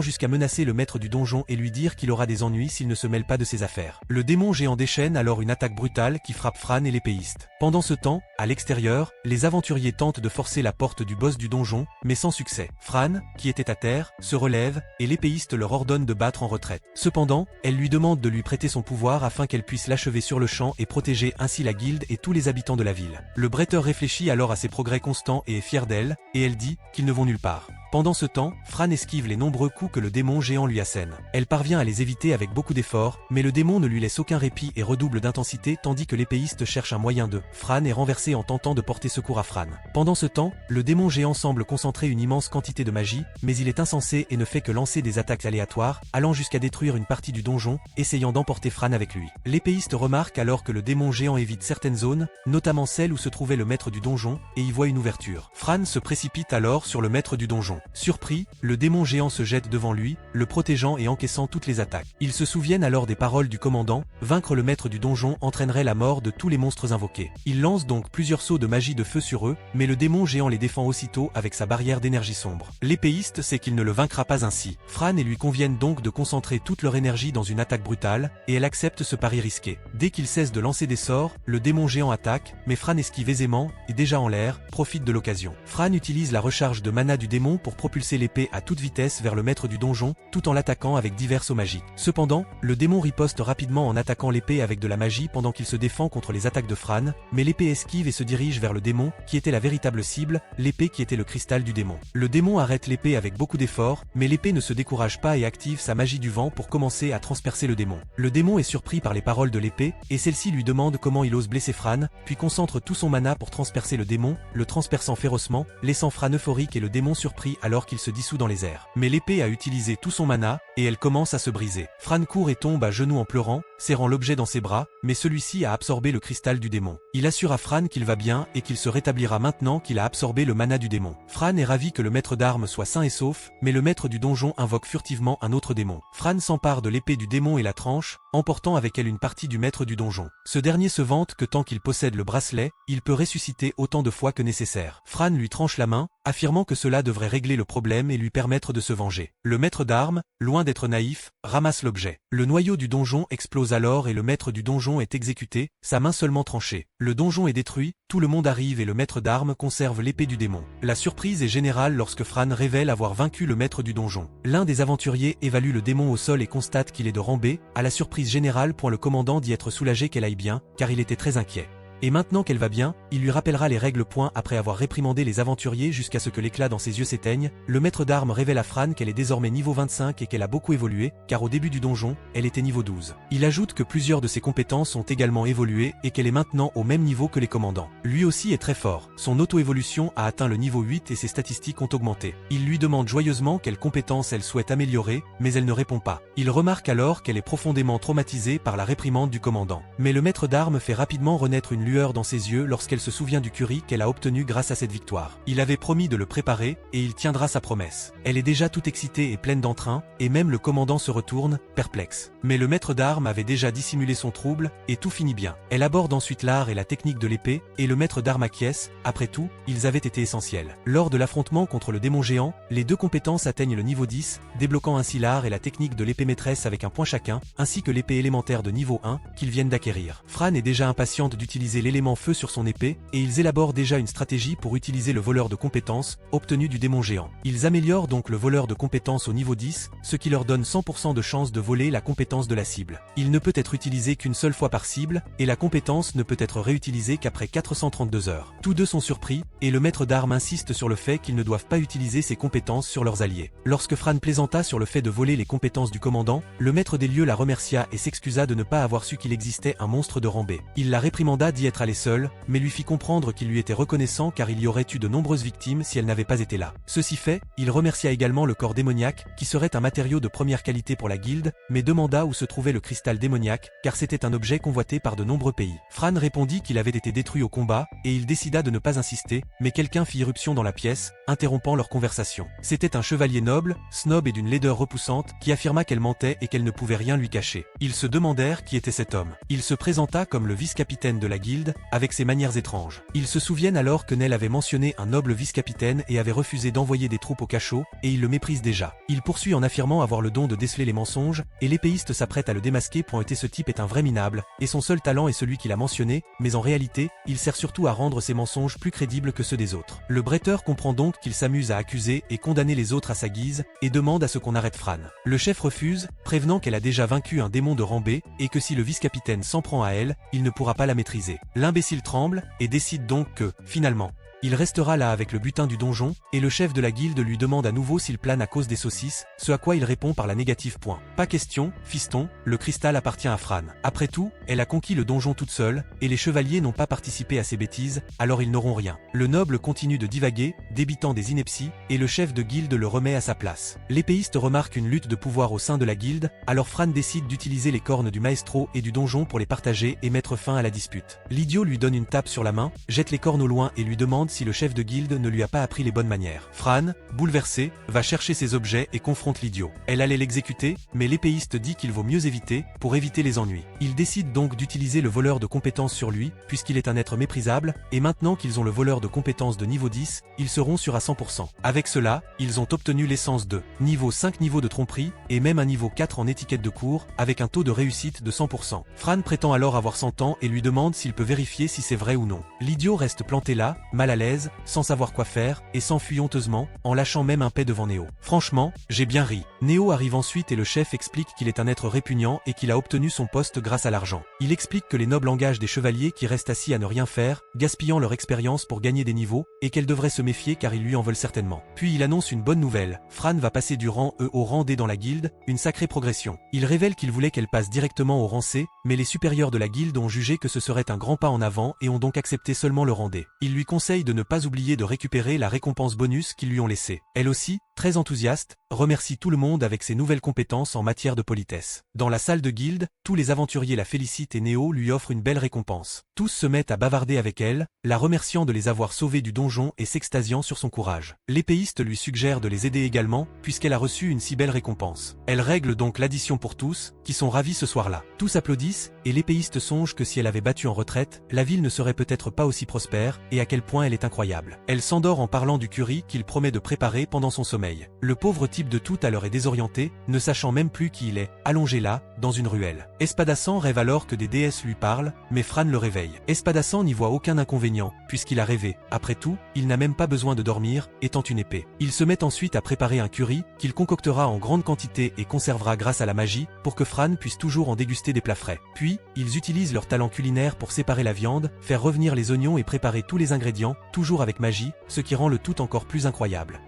[SPEAKER 1] jusqu'à menacer le maître du donjon et lui dire qu'il aura des ennuis s'il ne se mêle pas de ses affaires. Le démon géant déchaîne alors une attaque brutale qui frappe Fran et l'épéiste. Pendant ce temps, à l'extérieur, les aventuriers tentent de forcer la porte du boss du donjon, mais sans succès. Fran, qui était à terre, se relève, et l'épéiste leur ordonne de battre en retraite. Cependant, elle lui demande de lui prêter son pouvoir afin qu'elle puisse l'achever sur le champ et protéger ainsi la guilde et tous les habitants de la ville. Le bretteur réfléchit alors à ses progrès constants et est fier d'elle, et elle dit qu'ils ne vont nulle part. Pendant ce temps, Fran esquive les nombreux coups que le démon géant lui assène. Elle parvient à les éviter avec beaucoup d'efforts, mais le démon ne lui laisse aucun répit et redouble d'intensité tandis que l'épéiste cherche un moyen de. Fran est renversé en tentant de porter secours à Fran. Pendant ce temps, le démon géant semble concentrer une immense quantité de magie, mais il est insensé et ne fait que lancer des attaques aléatoires, allant jusqu'à détruire une partie du donjon, essayant d'emporter Fran avec lui. L'épéiste remarque alors que le démon géant évite certaines zones, notamment celle où se trouvait le maître du donjon, et y voit une ouverture. Fran se précipite alors sur le maître du donjon. Surpris, le démon géant se jette devant lui, le protégeant et encaissant toutes les attaques. Ils se souviennent alors des paroles du commandant, vaincre le maître du donjon entraînerait la mort de tous les monstres invoqués. Il lance donc plusieurs sauts de magie de feu sur eux, mais le démon géant les défend aussitôt avec sa barrière d'énergie sombre. L'épéiste sait qu'il ne le vaincra pas ainsi. Fran et lui conviennent donc de concentrer toute leur énergie dans une attaque brutale, et elle accepte ce pari risqué. Dès qu'il cesse de lancer des sorts, le démon géant attaque, mais Fran esquive aisément, et déjà en l'air, profite de l'occasion. Fran utilise la recharge de mana du démon pour propulser l'épée à toute vitesse vers le maître du donjon, tout en l'attaquant avec divers sauts magiques. Cependant, le démon riposte rapidement en attaquant l'épée avec de la magie pendant qu'il se défend contre les attaques de Fran, mais l'épée esquive et se dirige vers le démon, qui était la véritable cible, l'épée qui était le cristal du démon. Le démon arrête l'épée avec beaucoup d'efforts, mais l'épée ne se décourage pas et active sa magie du vent pour commencer à transpercer le démon. Le démon est surpris par les paroles de l'épée, et celle-ci lui demande comment il ose blesser Fran, puis concentre tout son mana pour transpercer le démon, le transperçant férocement, laissant Fran euphorique et le démon surpris alors qu'il se dissout dans les airs. Mais l'épée a utilisé tout son mana, et elle commence à se briser. Fran court et tombe à genoux en pleurant, serrant l'objet dans ses bras, mais celui-ci a absorbé le cristal du démon. Il assure à Fran qu'il va bien et qu'il se rétablira maintenant qu'il a absorbé le mana du démon. Fran est ravi que le maître d'armes soit sain et sauf, mais le maître du donjon invoque furtivement un autre démon. Fran s'empare de l'épée du démon et la tranche, emportant avec elle une partie du maître du donjon. Ce dernier se vante que tant qu'il possède le bracelet, il peut ressusciter autant de fois que nécessaire. Fran lui tranche la main, affirmant que cela devrait régler le problème et lui permettre de se venger. Le maître d'armes, loin d'être naïf, ramasse l'objet. Le noyau du donjon explose alors et le maître du donjon est exécuté, sa main seulement tranchée. Le donjon est détruit, tout le monde arrive et le maître d'armes conserve l'épée du démon. La surprise est générale lorsque Fran révèle avoir vaincu le maître du donjon. L'un des aventuriers évalue le démon au sol et constate qu'il est de rang B, à la surprise générale point le commandant d'y être soulagé qu'elle aille bien, car il était très inquiet. Et maintenant qu'elle va bien, il lui rappellera les règles point après avoir réprimandé les aventuriers jusqu'à ce que l'éclat dans ses yeux s'éteigne, le maître d'armes révèle à Fran qu'elle est désormais niveau 25 et qu'elle a beaucoup évolué, car au début du donjon, elle était niveau 12. Il ajoute que plusieurs de ses compétences ont également évolué et qu'elle est maintenant au même niveau que les commandants. Lui aussi est très fort, son auto-évolution a atteint le niveau 8 et ses statistiques ont augmenté. Il lui demande joyeusement quelles compétences elle souhaite améliorer, mais elle ne répond pas. Il remarque alors qu'elle est profondément traumatisée par la réprimande du commandant. Mais le maître d'armes fait rapidement renaître une lueur dans ses yeux lorsqu'elle se souvient du curry qu'elle a obtenu grâce à cette victoire. Il avait promis de le préparer, et il tiendra sa promesse. Elle est déjà toute excitée et pleine d'entrain, et même le commandant se retourne, perplexe. Mais le maître d'armes avait déjà dissimulé son trouble, et tout finit bien. Elle aborde ensuite l'art et la technique de l'épée, et le maître d'armes acquiesce, après tout, ils avaient été essentiels. Lors de l'affrontement contre le démon géant, les deux compétences atteignent le niveau 10, débloquant ainsi l'art et la technique de l'épée maîtresse avec un point chacun, ainsi que l'épée élémentaire de niveau 1, qu'ils viennent d'acquérir. Fran est déjà impatiente d'utiliser utiliser l'élément feu sur son épée, et ils élaborent déjà une stratégie pour utiliser le voleur de compétences, obtenu du démon géant. Ils améliorent donc le voleur de compétences au niveau 10, ce qui leur donne 100% de chance de voler la compétence de la cible. Il ne peut être utilisé qu'une seule fois par cible, et la compétence ne peut être réutilisée qu'après 432 heures. Tous deux sont surpris, et le maître d'armes insiste sur le fait qu'ils ne doivent pas utiliser ses compétences sur leurs alliés. Lorsque Fran plaisanta sur le fait de voler les compétences du commandant, le maître des lieux la remercia et s'excusa de ne pas avoir su qu'il existait un monstre de rang B. Il la réprimanda d'y être allée seule, mais lui fit comprendre qu'il lui était reconnaissant car il y aurait eu de nombreuses victimes si elle n'avait pas été là. Ceci fait, il remercia également le corps démoniaque, qui serait un matériau de première qualité pour la guilde, mais demanda où se trouvait le cristal démoniaque, car c'était un objet convoité par de nombreux pays. Fran répondit qu'il avait été détruit au combat, et il décida de ne pas insister, mais quelqu'un fit irruption dans la pièce, interrompant leur conversation. C'était un chevalier noble, snob et d'une laideur repoussante, qui affirma qu'elle mentait et qu'elle ne pouvait rien lui cacher. Ils se demandèrent qui était cet homme. Il se présenta comme le vice-capitaine de la guilde, avec ses manières étranges. Ils se souviennent alors que Nell avait mentionné un noble vice-capitaine et avait refusé d'envoyer des troupes au cachot, et il le méprise déjà. Il poursuit en affirmant avoir le don de déceler les mensonges, et l'épéiste s'apprête à le démasquer. Ce type est un vrai minable, et son seul talent est celui qu'il a mentionné, mais en réalité, il sert surtout à rendre ses mensonges plus crédibles que ceux des autres. Le bretteur comprend donc qu'il s'amuse à accuser et condamner les autres à sa guise, et demande à ce qu'on arrête Fran. Le chef refuse, prévenant qu'elle a déjà vaincu un démon de rang B, et que si le vice-capitaine s'en prend à elle, il ne pourra pas la maîtriser. L'imbécile tremble, et décide donc que, finalement, il restera là avec le butin du donjon, et le chef de la guilde lui demande à nouveau s'il plane à cause des saucisses, ce à quoi il répond par la négative. Pas question, fiston, le cristal appartient à Fran. Après tout, elle a conquis le donjon toute seule, et les chevaliers n'ont pas participé à ces bêtises, alors ils n'auront rien. Le noble continue de divaguer, débitant des inepties, et le chef de guilde le remet à sa place. L'épéiste remarque une lutte de pouvoir au sein de la guilde, alors Fran décide d'utiliser les cornes du maestro et du donjon pour les partager et mettre fin à la dispute. L'idiot lui donne une tape sur la main, jette les cornes au loin et lui demande si le chef de guilde ne lui a pas appris les bonnes manières. Fran, bouleversé, va chercher ses objets et confronte l'idiot. Elle allait l'exécuter, mais l'épéiste dit qu'il vaut mieux éviter, pour éviter les ennuis. Il décide donc d'utiliser le voleur de compétences sur lui, puisqu'il est un être méprisable, et maintenant qu'ils ont le voleur de compétences de niveau 10, ils seront sûrs à 100%. Avec cela, ils ont obtenu l'essence de niveau 5 niveau de tromperie, et même un niveau 4 en étiquette de cours, avec un taux de réussite de 100%. Fran prétend alors avoir 100 ans et lui demande s'il peut vérifier si c'est vrai ou non. L'idiot reste planté là, mal à l'aise, sans savoir quoi faire, et s'enfuit honteusement, en lâchant même un paix devant Néo. Franchement, j'ai bien ri. Néo arrive ensuite et le chef explique qu'il est un être répugnant et qu'il a obtenu son poste grâce à l'argent. Il explique que les nobles engagent des chevaliers qui restent assis à ne rien faire, gaspillant leur expérience pour gagner des niveaux, et qu'elle devrait se méfier car ils lui en veulent certainement. Puis il annonce une bonne nouvelle. Fran va passer du rang E au rang D dans la guilde, une sacrée progression. Il révèle qu'il voulait qu'elle passe directement au rang C, mais les supérieurs de la guilde ont jugé que ce serait un grand pas en avant et ont donc accepté seulement le rang D. Il lui conseille de ne pas oublier de récupérer la récompense bonus qu'ils lui ont laissée. Elle aussi, très enthousiaste, remercie tout le monde avec ses nouvelles compétences en matière de politesse. Dans la salle de guilde, tous les aventuriers la félicitent et Néo lui offre une belle récompense. Tous se mettent à bavarder avec elle, la remerciant de les avoir sauvés du donjon et s'extasiant sur son courage. L'épéiste lui suggère de les aider également, puisqu'elle a reçu une si belle récompense. Elle règle donc l'addition pour tous, qui sont ravis ce soir-là. Tous applaudissent, et l'épéiste songe que si elle avait battu en retraite, la ville ne serait peut-être pas aussi prospère, et à quel point elle est incroyable. Elle s'endort en parlant du curry qu'il promet de préparer pendant son sommeil. Le pauvre type de tout à l'heure est désorienté, ne sachant même plus qui il est, allongé là, dans une ruelle. Espadassan rêve alors que des déesses lui parlent, mais Fran le réveille. Espadassan n'y voit aucun inconvénient, puisqu'il a rêvé. Après tout, il n'a même pas besoin de dormir, étant une épée. Il se met ensuite à préparer un curry, qu'il concoctera en grande quantité et conservera grâce à la magie, pour que Fran puisse toujours en déguster des plats frais. Puis, ils utilisent leur talent culinaire pour séparer la viande, faire revenir les oignons et préparer tous les ingrédients, toujours avec magie, ce qui rend le tout encore plus incroyable.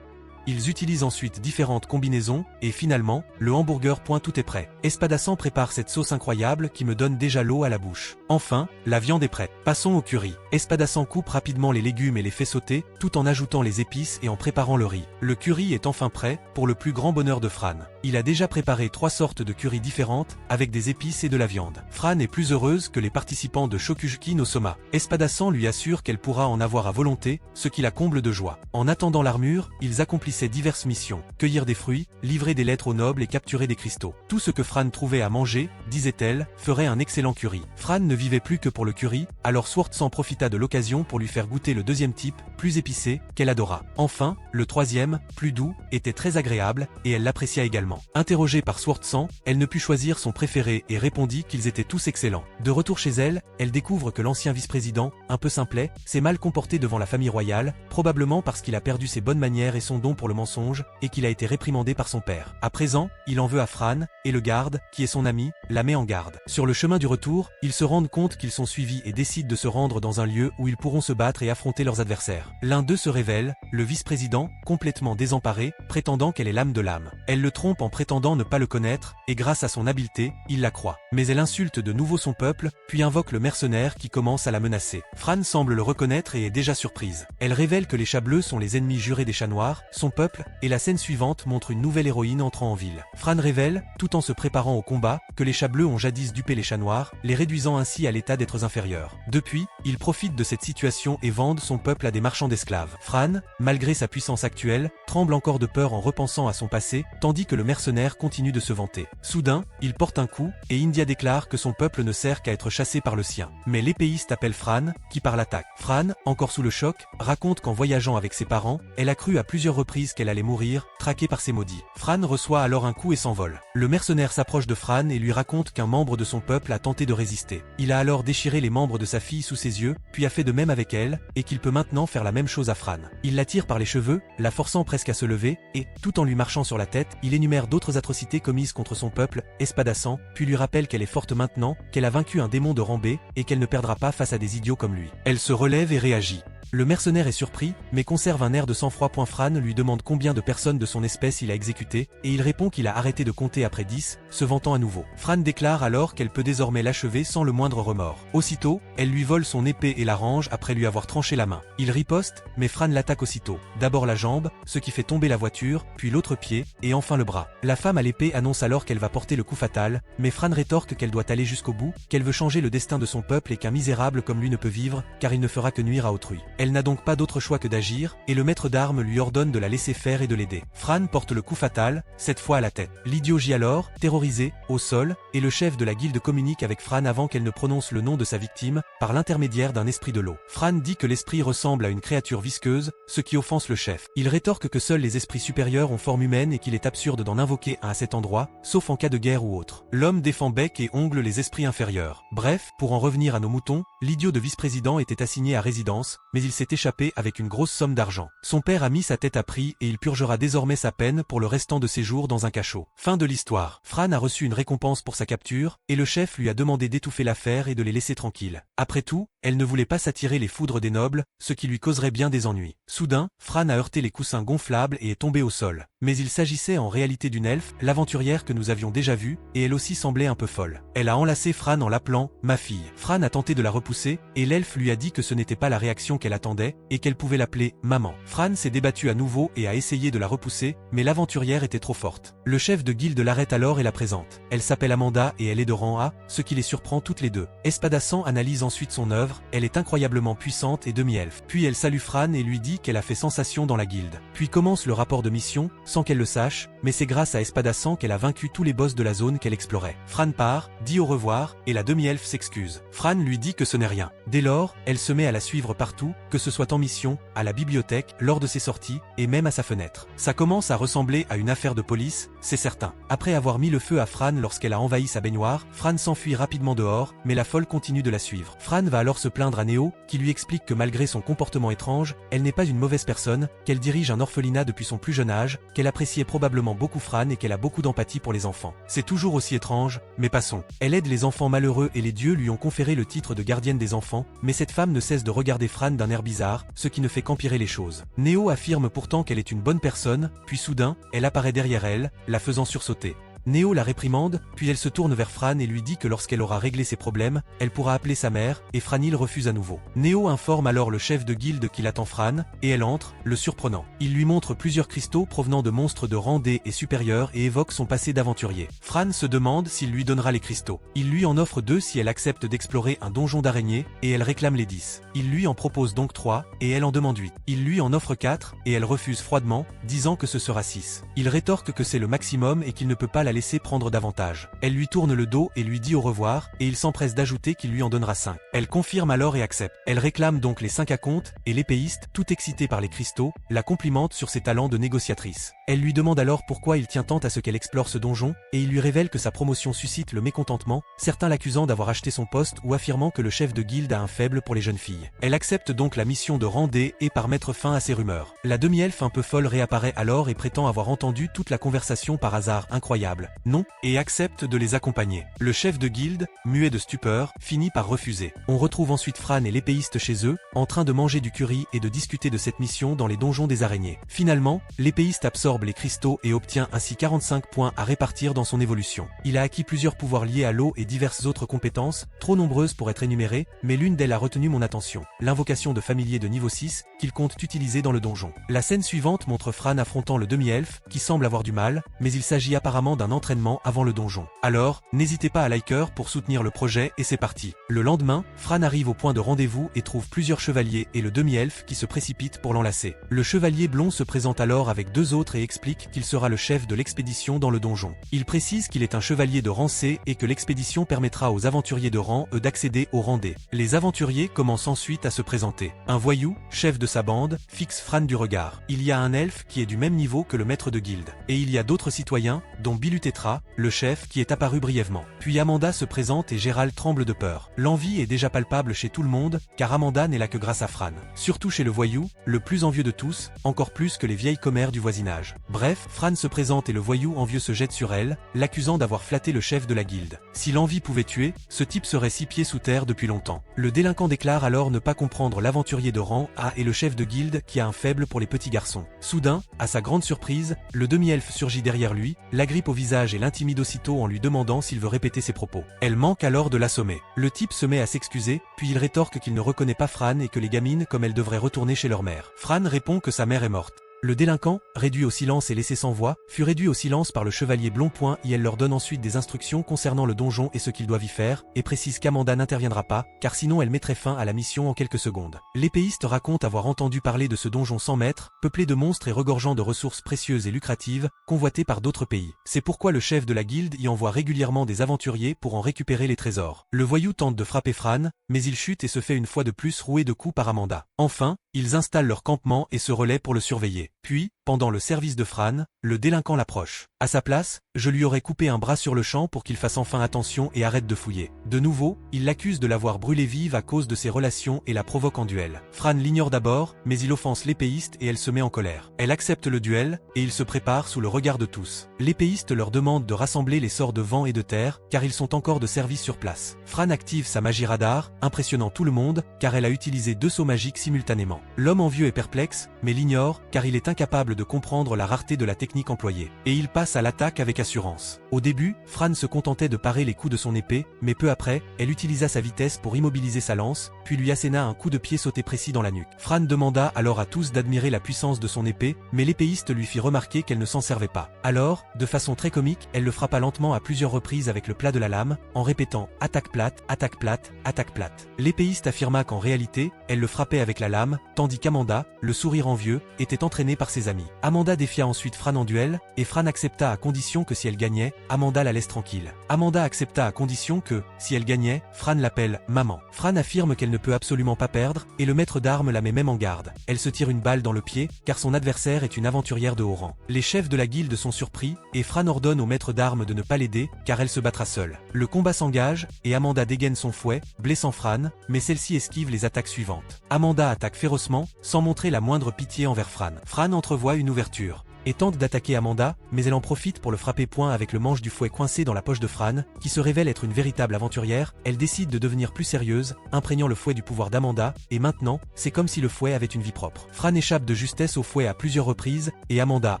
[SPEAKER 1] Ils utilisent ensuite différentes combinaisons, et finalement, le hamburger. Tout est prêt. Espadassan prépare cette sauce incroyable qui me donne déjà l'eau à la bouche. Enfin, la viande est prête. Passons au curry. Espadassan coupe rapidement les légumes et les fait sauter, tout en ajoutant les épices et en préparant le riz. Le curry est enfin prêt, pour le plus grand bonheur de Fran. Il a déjà préparé 3 sortes de curry différentes, avec des épices et de la viande. Fran est plus heureuse que les participants de Shokujuki no Soma. Espadassan lui assure qu'elle pourra en avoir à volonté, ce qui la comble de joie. En attendant l'armure, ils accomplissaient diverses missions. Cueillir des fruits, livrer des lettres aux nobles et capturer des cristaux. Tout ce que Fran trouvait à manger, disait-elle, ferait un excellent curry. Fran ne vivait plus que pour le curry, alors Sword s'en profita de l'occasion pour lui faire goûter le deuxième type, plus épicé, qu'elle adora. Enfin, le troisième, plus doux, était très agréable, et elle l'apprécia également. diamants. Interrogée par Swordsang, elle ne put choisir son préféré et répondit qu'ils étaient tous excellents. De retour chez elle, elle découvre que l'ancien vice-président, un peu simplet, s'est mal comporté devant la famille royale, probablement parce qu'il a perdu ses bonnes manières et son don pour le mensonge, et qu'il a été réprimandé par son père. À présent, il en veut à Fran, et le garde, qui est son ami, la met en garde. Sur le chemin du retour, ils se rendent compte qu'ils sont suivis et décident de se rendre dans un lieu où ils pourront se battre et affronter leurs adversaires. L'un d'eux se révèle, le vice-président, complètement désemparé, prétendant qu'elle est l'âme de l'âme. Elle le trompe en prétendant ne pas le connaître, et grâce à son habileté, il la croit. Mais elle insulte de nouveau son peuple, puis invoque le mercenaire qui commence à la menacer. Fran semble le reconnaître et est déjà surprise. Elle révèle que les chats bleus sont les ennemis jurés des chats noirs, son peuple, et la scène suivante montre une nouvelle héroïne entrant en ville. Fran révèle, tout en se préparant au combat, que les chats bleus ont jadis dupé les chats noirs, les réduisant ainsi à l'état d'êtres inférieurs. Depuis, ils profitent de cette situation et vendent son peuple à des marchands d'esclaves. Fran, malgré sa puissance actuelle, tremble encore de peur en repensant à son passé, tandis que le mercenaire continue de se vanter. Soudain, il porte un coup, et India déclare que son peuple ne sert qu'à être chassé par le sien. Mais l'épéiste appelle Fran, qui part l'attaque. Fran, encore sous le choc, raconte qu'en voyageant avec ses parents, elle a cru à plusieurs reprises qu'elle allait mourir, traquée par ses maudits. Fran reçoit alors un coup et s'envole. Le mercenaire s'approche de Fran et lui raconte qu'un membre de son peuple a tenté de résister. Il a alors déchiré les membres de sa fille sous ses yeux, puis a fait de même avec elle, et qu'il peut maintenant faire la même chose à Fran. Il la tire par les cheveux, la forçant presque à se lever, et, tout en lui marchant sur la tête, il énumère d'autres atrocités commises contre son peuple, espadassant, puis lui rappelle qu'elle est forte maintenant, qu'elle a vaincu un démon de rang B, et qu'elle ne perdra pas face à des idiots comme lui. Elle se relève et réagit. Le mercenaire est surpris, mais conserve un air de sang-froid. Fran lui demande combien de personnes de son espèce il a exécuté, et il répond qu'il a arrêté de compter après 10, se vantant à nouveau. Fran déclare alors qu'elle peut désormais l'achever sans le moindre remords. Aussitôt, elle lui vole son épée et la range après lui avoir tranché la main. Il riposte, mais Fran l'attaque aussitôt. D'abord la jambe, ce qui fait tomber la voiture, puis l'autre pied, et enfin le bras. La femme à l'épée annonce alors qu'elle va porter le coup fatal, mais Fran rétorque qu'elle doit aller jusqu'au bout, qu'elle veut changer le destin de son peuple et qu'un misérable comme lui ne peut vivre, car il ne fera que nuire à autrui. Elle n'a donc pas d'autre choix que d'agir, et le maître d'armes lui ordonne de la laisser faire et de l'aider. Fran porte le coup fatal, cette fois à la tête. L'idiot gît alors, terrorisé, au sol, et le chef de la guilde communique avec Fran avant qu'elle ne prononce le nom de sa victime, par l'intermédiaire d'un esprit de l'eau. Fran dit que l'esprit ressemble à une créature visqueuse, ce qui offense le chef. Il rétorque que seuls les esprits supérieurs ont forme humaine et qu'il est absurde d'en invoquer un à cet endroit, sauf en cas de guerre ou autre. L'homme défend bec et ongle les esprits inférieurs. Bref, pour en revenir à nos moutons, l'idiot de vice-président était assigné à résidence, mais il s'est échappé avec une grosse somme d'argent. Son père a mis sa tête à prix et il purgera désormais sa peine pour le restant de ses jours dans un cachot. Fin de l'histoire. Fran a reçu une récompense pour sa capture, et le chef lui a demandé d'étouffer l'affaire et de les laisser tranquilles. Après tout, elle ne voulait pas s'attirer les foudres des nobles, ce qui lui causerait bien des ennuis. Soudain, Fran a heurté les coussins gonflables et est tombé au sol. Mais il s'agissait en réalité d'une elfe, l'aventurière que nous avions déjà vue, et elle aussi semblait un peu folle. Elle a enlacé Fran en l'appelant « ma fille ». Fran a tenté de la repousser, et l'elfe lui a dit que ce n'était pas la réaction qu'elle attendait, et qu'elle pouvait l'appeler « maman ». Fran s'est débattu à nouveau et a essayé de la repousser, mais l'aventurière était trop forte. Le chef de guilde l'arrête alors et la présente. Elle s'appelle Amanda et elle est de rang A, ce qui les surprend toutes les deux. Espadassant analyse ensuite son œuvre, elle est incroyablement puissante et demi-elfe. Puis elle salue Fran et lui dit qu'elle a fait sensation dans la guilde. Puis commence le rapport de mission, sans qu'elle le sache, mais c'est grâce à Espadassant qu'elle a vaincu tous les boss de la zone qu'elle explorait. Fran part, dit au revoir, et la demi-elfe s'excuse. Fran lui dit que ce n'est rien. Dès lors, elle se met à la suivre partout, que ce soit en mission, à la bibliothèque, lors de ses sorties, et même à sa fenêtre. Ça commence à ressembler à une affaire de police, c'est certain. Après avoir mis le feu à Fran lorsqu'elle a envahi sa baignoire, Fran s'enfuit rapidement dehors, mais la folle continue de la suivre. Fran va alors se plaindre à Neo, qui lui explique que malgré son comportement étrange, elle n'est pas une mauvaise personne, qu'elle dirige un orphelinat depuis son plus jeune âge, qu'elle appréciait probablement beaucoup Fran et qu'elle a beaucoup d'empathie pour les enfants. C'est toujours aussi étrange, mais passons. Elle aide les enfants malheureux et les dieux lui ont conféré le titre de gardienne des enfants, mais cette femme ne cesse de regarder Fran d'un air bizarre, ce qui ne fait qu'empirer les choses. Neo affirme pourtant qu'elle est une bonne personne, puis soudain, elle apparaît derrière elle, la faisant sursauter. Neo la réprimande, puis elle se tourne vers Fran et lui dit que lorsqu'elle aura réglé ses problèmes, elle pourra appeler sa mère, et Franil refuse à nouveau. Neo informe alors le chef de guilde qu'il attend Fran, et elle entre, le surprenant. Il lui montre plusieurs cristaux provenant de monstres de rang D et supérieur et évoque son passé d'aventurier. Fran se demande s'il lui donnera les cristaux. Il lui en offre 2 si elle accepte d'explorer un donjon d'araignée, et elle réclame les 10. Il lui en propose donc 3, et elle en demande 8. Il lui en offre 4, et elle refuse froidement, disant que ce sera 6. Il rétorque que c'est le maximum et qu'il ne peut pas la laisser prendre davantage. Elle lui tourne le dos et lui dit au revoir, et il s'empresse d'ajouter qu'il lui en donnera 5. Elle confirme alors et accepte. Elle réclame donc les 5 acomptes, et l'épéiste, tout excitée par les cristaux, la complimente sur ses talents de négociatrice. Elle lui demande alors pourquoi il tient tant à ce qu'elle explore ce donjon, et il lui révèle que sa promotion suscite le mécontentement, certains l'accusant d'avoir acheté son poste ou affirmant que le chef de guilde a un faible pour les jeunes filles. Elle accepte donc la mission de Randé et par mettre fin à ces rumeurs. La demi-elfe un peu folle réapparaît alors et prétend avoir entendu toute la conversation par hasard incroyable. Non, et accepte de les accompagner. Le chef de guilde, muet de stupeur, finit par refuser. On retrouve ensuite Fran et l'épéiste chez eux, en train de manger du curry et de discuter de cette mission dans les donjons des araignées. Finalement, l'épéiste absorbe les cristaux et obtient ainsi 45 points à répartir dans son évolution. Il a acquis plusieurs pouvoirs liés à l'eau et diverses autres compétences, trop nombreuses pour être énumérées, mais l'une d'elles a retenu mon attention. L'invocation de familier de niveau 6, qu'il compte utiliser dans le donjon. La scène suivante montre Fran affrontant le demi-elfe, qui semble avoir du mal, mais il s'agit apparemment d'un entraînement avant le donjon. Alors, n'hésitez pas à liker pour soutenir le projet et c'est parti. Le lendemain, Fran arrive au point de rendez-vous et trouve plusieurs chevaliers et le demi-elfe qui se précipite pour l'enlacer. Le chevalier blond se présente alors avec deux autres et explique qu'il sera le chef de l'expédition dans le donjon. Il précise qu'il est un chevalier de rang C et que l'expédition permettra aux aventuriers de rang E d'accéder au rang D. Les aventuriers commencent ensuite à se présenter. Un voyou, chef de sa bande, fixe Fran du regard. Il y a un elfe qui est du même niveau que le maître de guilde. Et il y a d'autres citoyens, dont Bilutetra, le chef, qui est apparu brièvement. Puis Amanda se présente et Gérald tremble de peur. L'envie est déjà palpable chez tout le monde, car Amanda n'est là que grâce à Fran. Surtout chez le voyou, le plus envieux de tous, encore plus que les vieilles commères du voisinage. Bref, Fran se présente et le voyou envieux se jette sur elle, l'accusant d'avoir flatté le chef de la guilde. Si l'envie pouvait tuer, ce type serait 6 pieds sous terre depuis longtemps. Le délinquant déclare alors ne pas comprendre l'aventurier de rang A et le chef de guilde qui a un faible pour les petits garçons. Soudain, à sa grande surprise, le demi-elfe surgit derrière lui, l'agrippe au visage et l'intimide aussitôt en lui demandant s'il veut répéter ses propos. Elle manque alors de l'assommer. Le type se met à s'excuser, puis il rétorque qu'il ne reconnaît pas Fran et que les gamines comme elle devraient retourner chez leur mère. Fran répond que sa mère est morte. Le délinquant, réduit au silence et laissé sans voix, fut réduit au silence par le chevalier blond point et elle leur donne ensuite des instructions concernant le donjon et ce qu'ils doivent y faire, et précise qu'Amanda n'interviendra pas, car sinon elle mettrait fin à la mission en quelques secondes. L'épéiste raconte avoir entendu parler de ce donjon sans maître, peuplé de monstres et regorgeant de ressources précieuses et lucratives, convoité par d'autres pays. C'est pourquoi le chef de la guilde y envoie régulièrement des aventuriers pour en récupérer les trésors. Le voyou tente de frapper Fran, mais il chute et se fait une fois de plus rouer de coups par Amanda. Enfin, ils installent leur campement et se relaient pour le surveiller. Puis, pendant le service de Fran, le délinquant l'approche. À sa place, je lui aurais coupé un bras sur le champ pour qu'il fasse enfin attention et arrête de fouiller. De nouveau, il l'accuse de l'avoir brûlée vive à cause de ses relations et la provoque en duel. Fran l'ignore d'abord, mais il offense l'épéiste et elle se met en colère. Elle accepte le duel, et il se prépare sous le regard de tous. L'épéiste leur demande de rassembler les sorts de vent et de terre, car ils sont encore de service sur place. Fran active sa magie radar, impressionnant tout le monde, car elle a utilisé 2 sauts magiques simultanément. L'homme envieux est perplexe, mais l'ignore, car il est incapable de comprendre la rareté de la technique employée. Et il passe à l'attaque avec assurance. Au début, Fran se contentait de parer les coups de son épée, mais peu après, elle utilisa sa vitesse pour immobiliser sa lance, puis lui asséna un coup de pied sauté précis dans la nuque. Fran demanda alors à tous d'admirer la puissance de son épée, mais l'épéiste lui fit remarquer qu'elle ne s'en servait pas. Alors, de façon très comique, elle le frappa lentement à plusieurs reprises avec le plat de la lame, en répétant « attaque plate, attaque plate, attaque plate ». L'épéiste affirma qu'en réalité, elle le frappait avec la lame, tandis qu'Amanda, le sourire envieux, était entraînée par ses amis. Amanda défia ensuite Fran en duel, et Fran accepta à condition que si elle gagnait, Amanda la laisse tranquille. Amanda accepta à condition que, si elle gagnait, Fran l'appelle « maman ». Fran affirme qu'elle ne peut absolument pas perdre, et le maître d'armes la met même en garde. Elle se tire une balle dans le pied, car son adversaire est une aventurière de haut rang. Les chefs de la guilde sont surpris, et Fran ordonne au maître d'armes de ne pas l'aider, car elle se battra seule. Le combat s'engage, et Amanda dégaine son fouet, blessant Fran, mais celle-ci esquive les attaques suivantes. Amanda attaque férocement, sans montrer la moindre pitié envers Fran. Fran entrevoit une ouverture et tente d'attaquer Amanda, mais elle en profite pour le frapper point avec le manche du fouet coincé dans la poche de Fran, qui se révèle être une véritable aventurière. Elle décide de devenir plus sérieuse, imprégnant le fouet du pouvoir d'Amanda, et maintenant, c'est comme si le fouet avait une vie propre. Fran échappe de justesse au fouet à plusieurs reprises, et Amanda,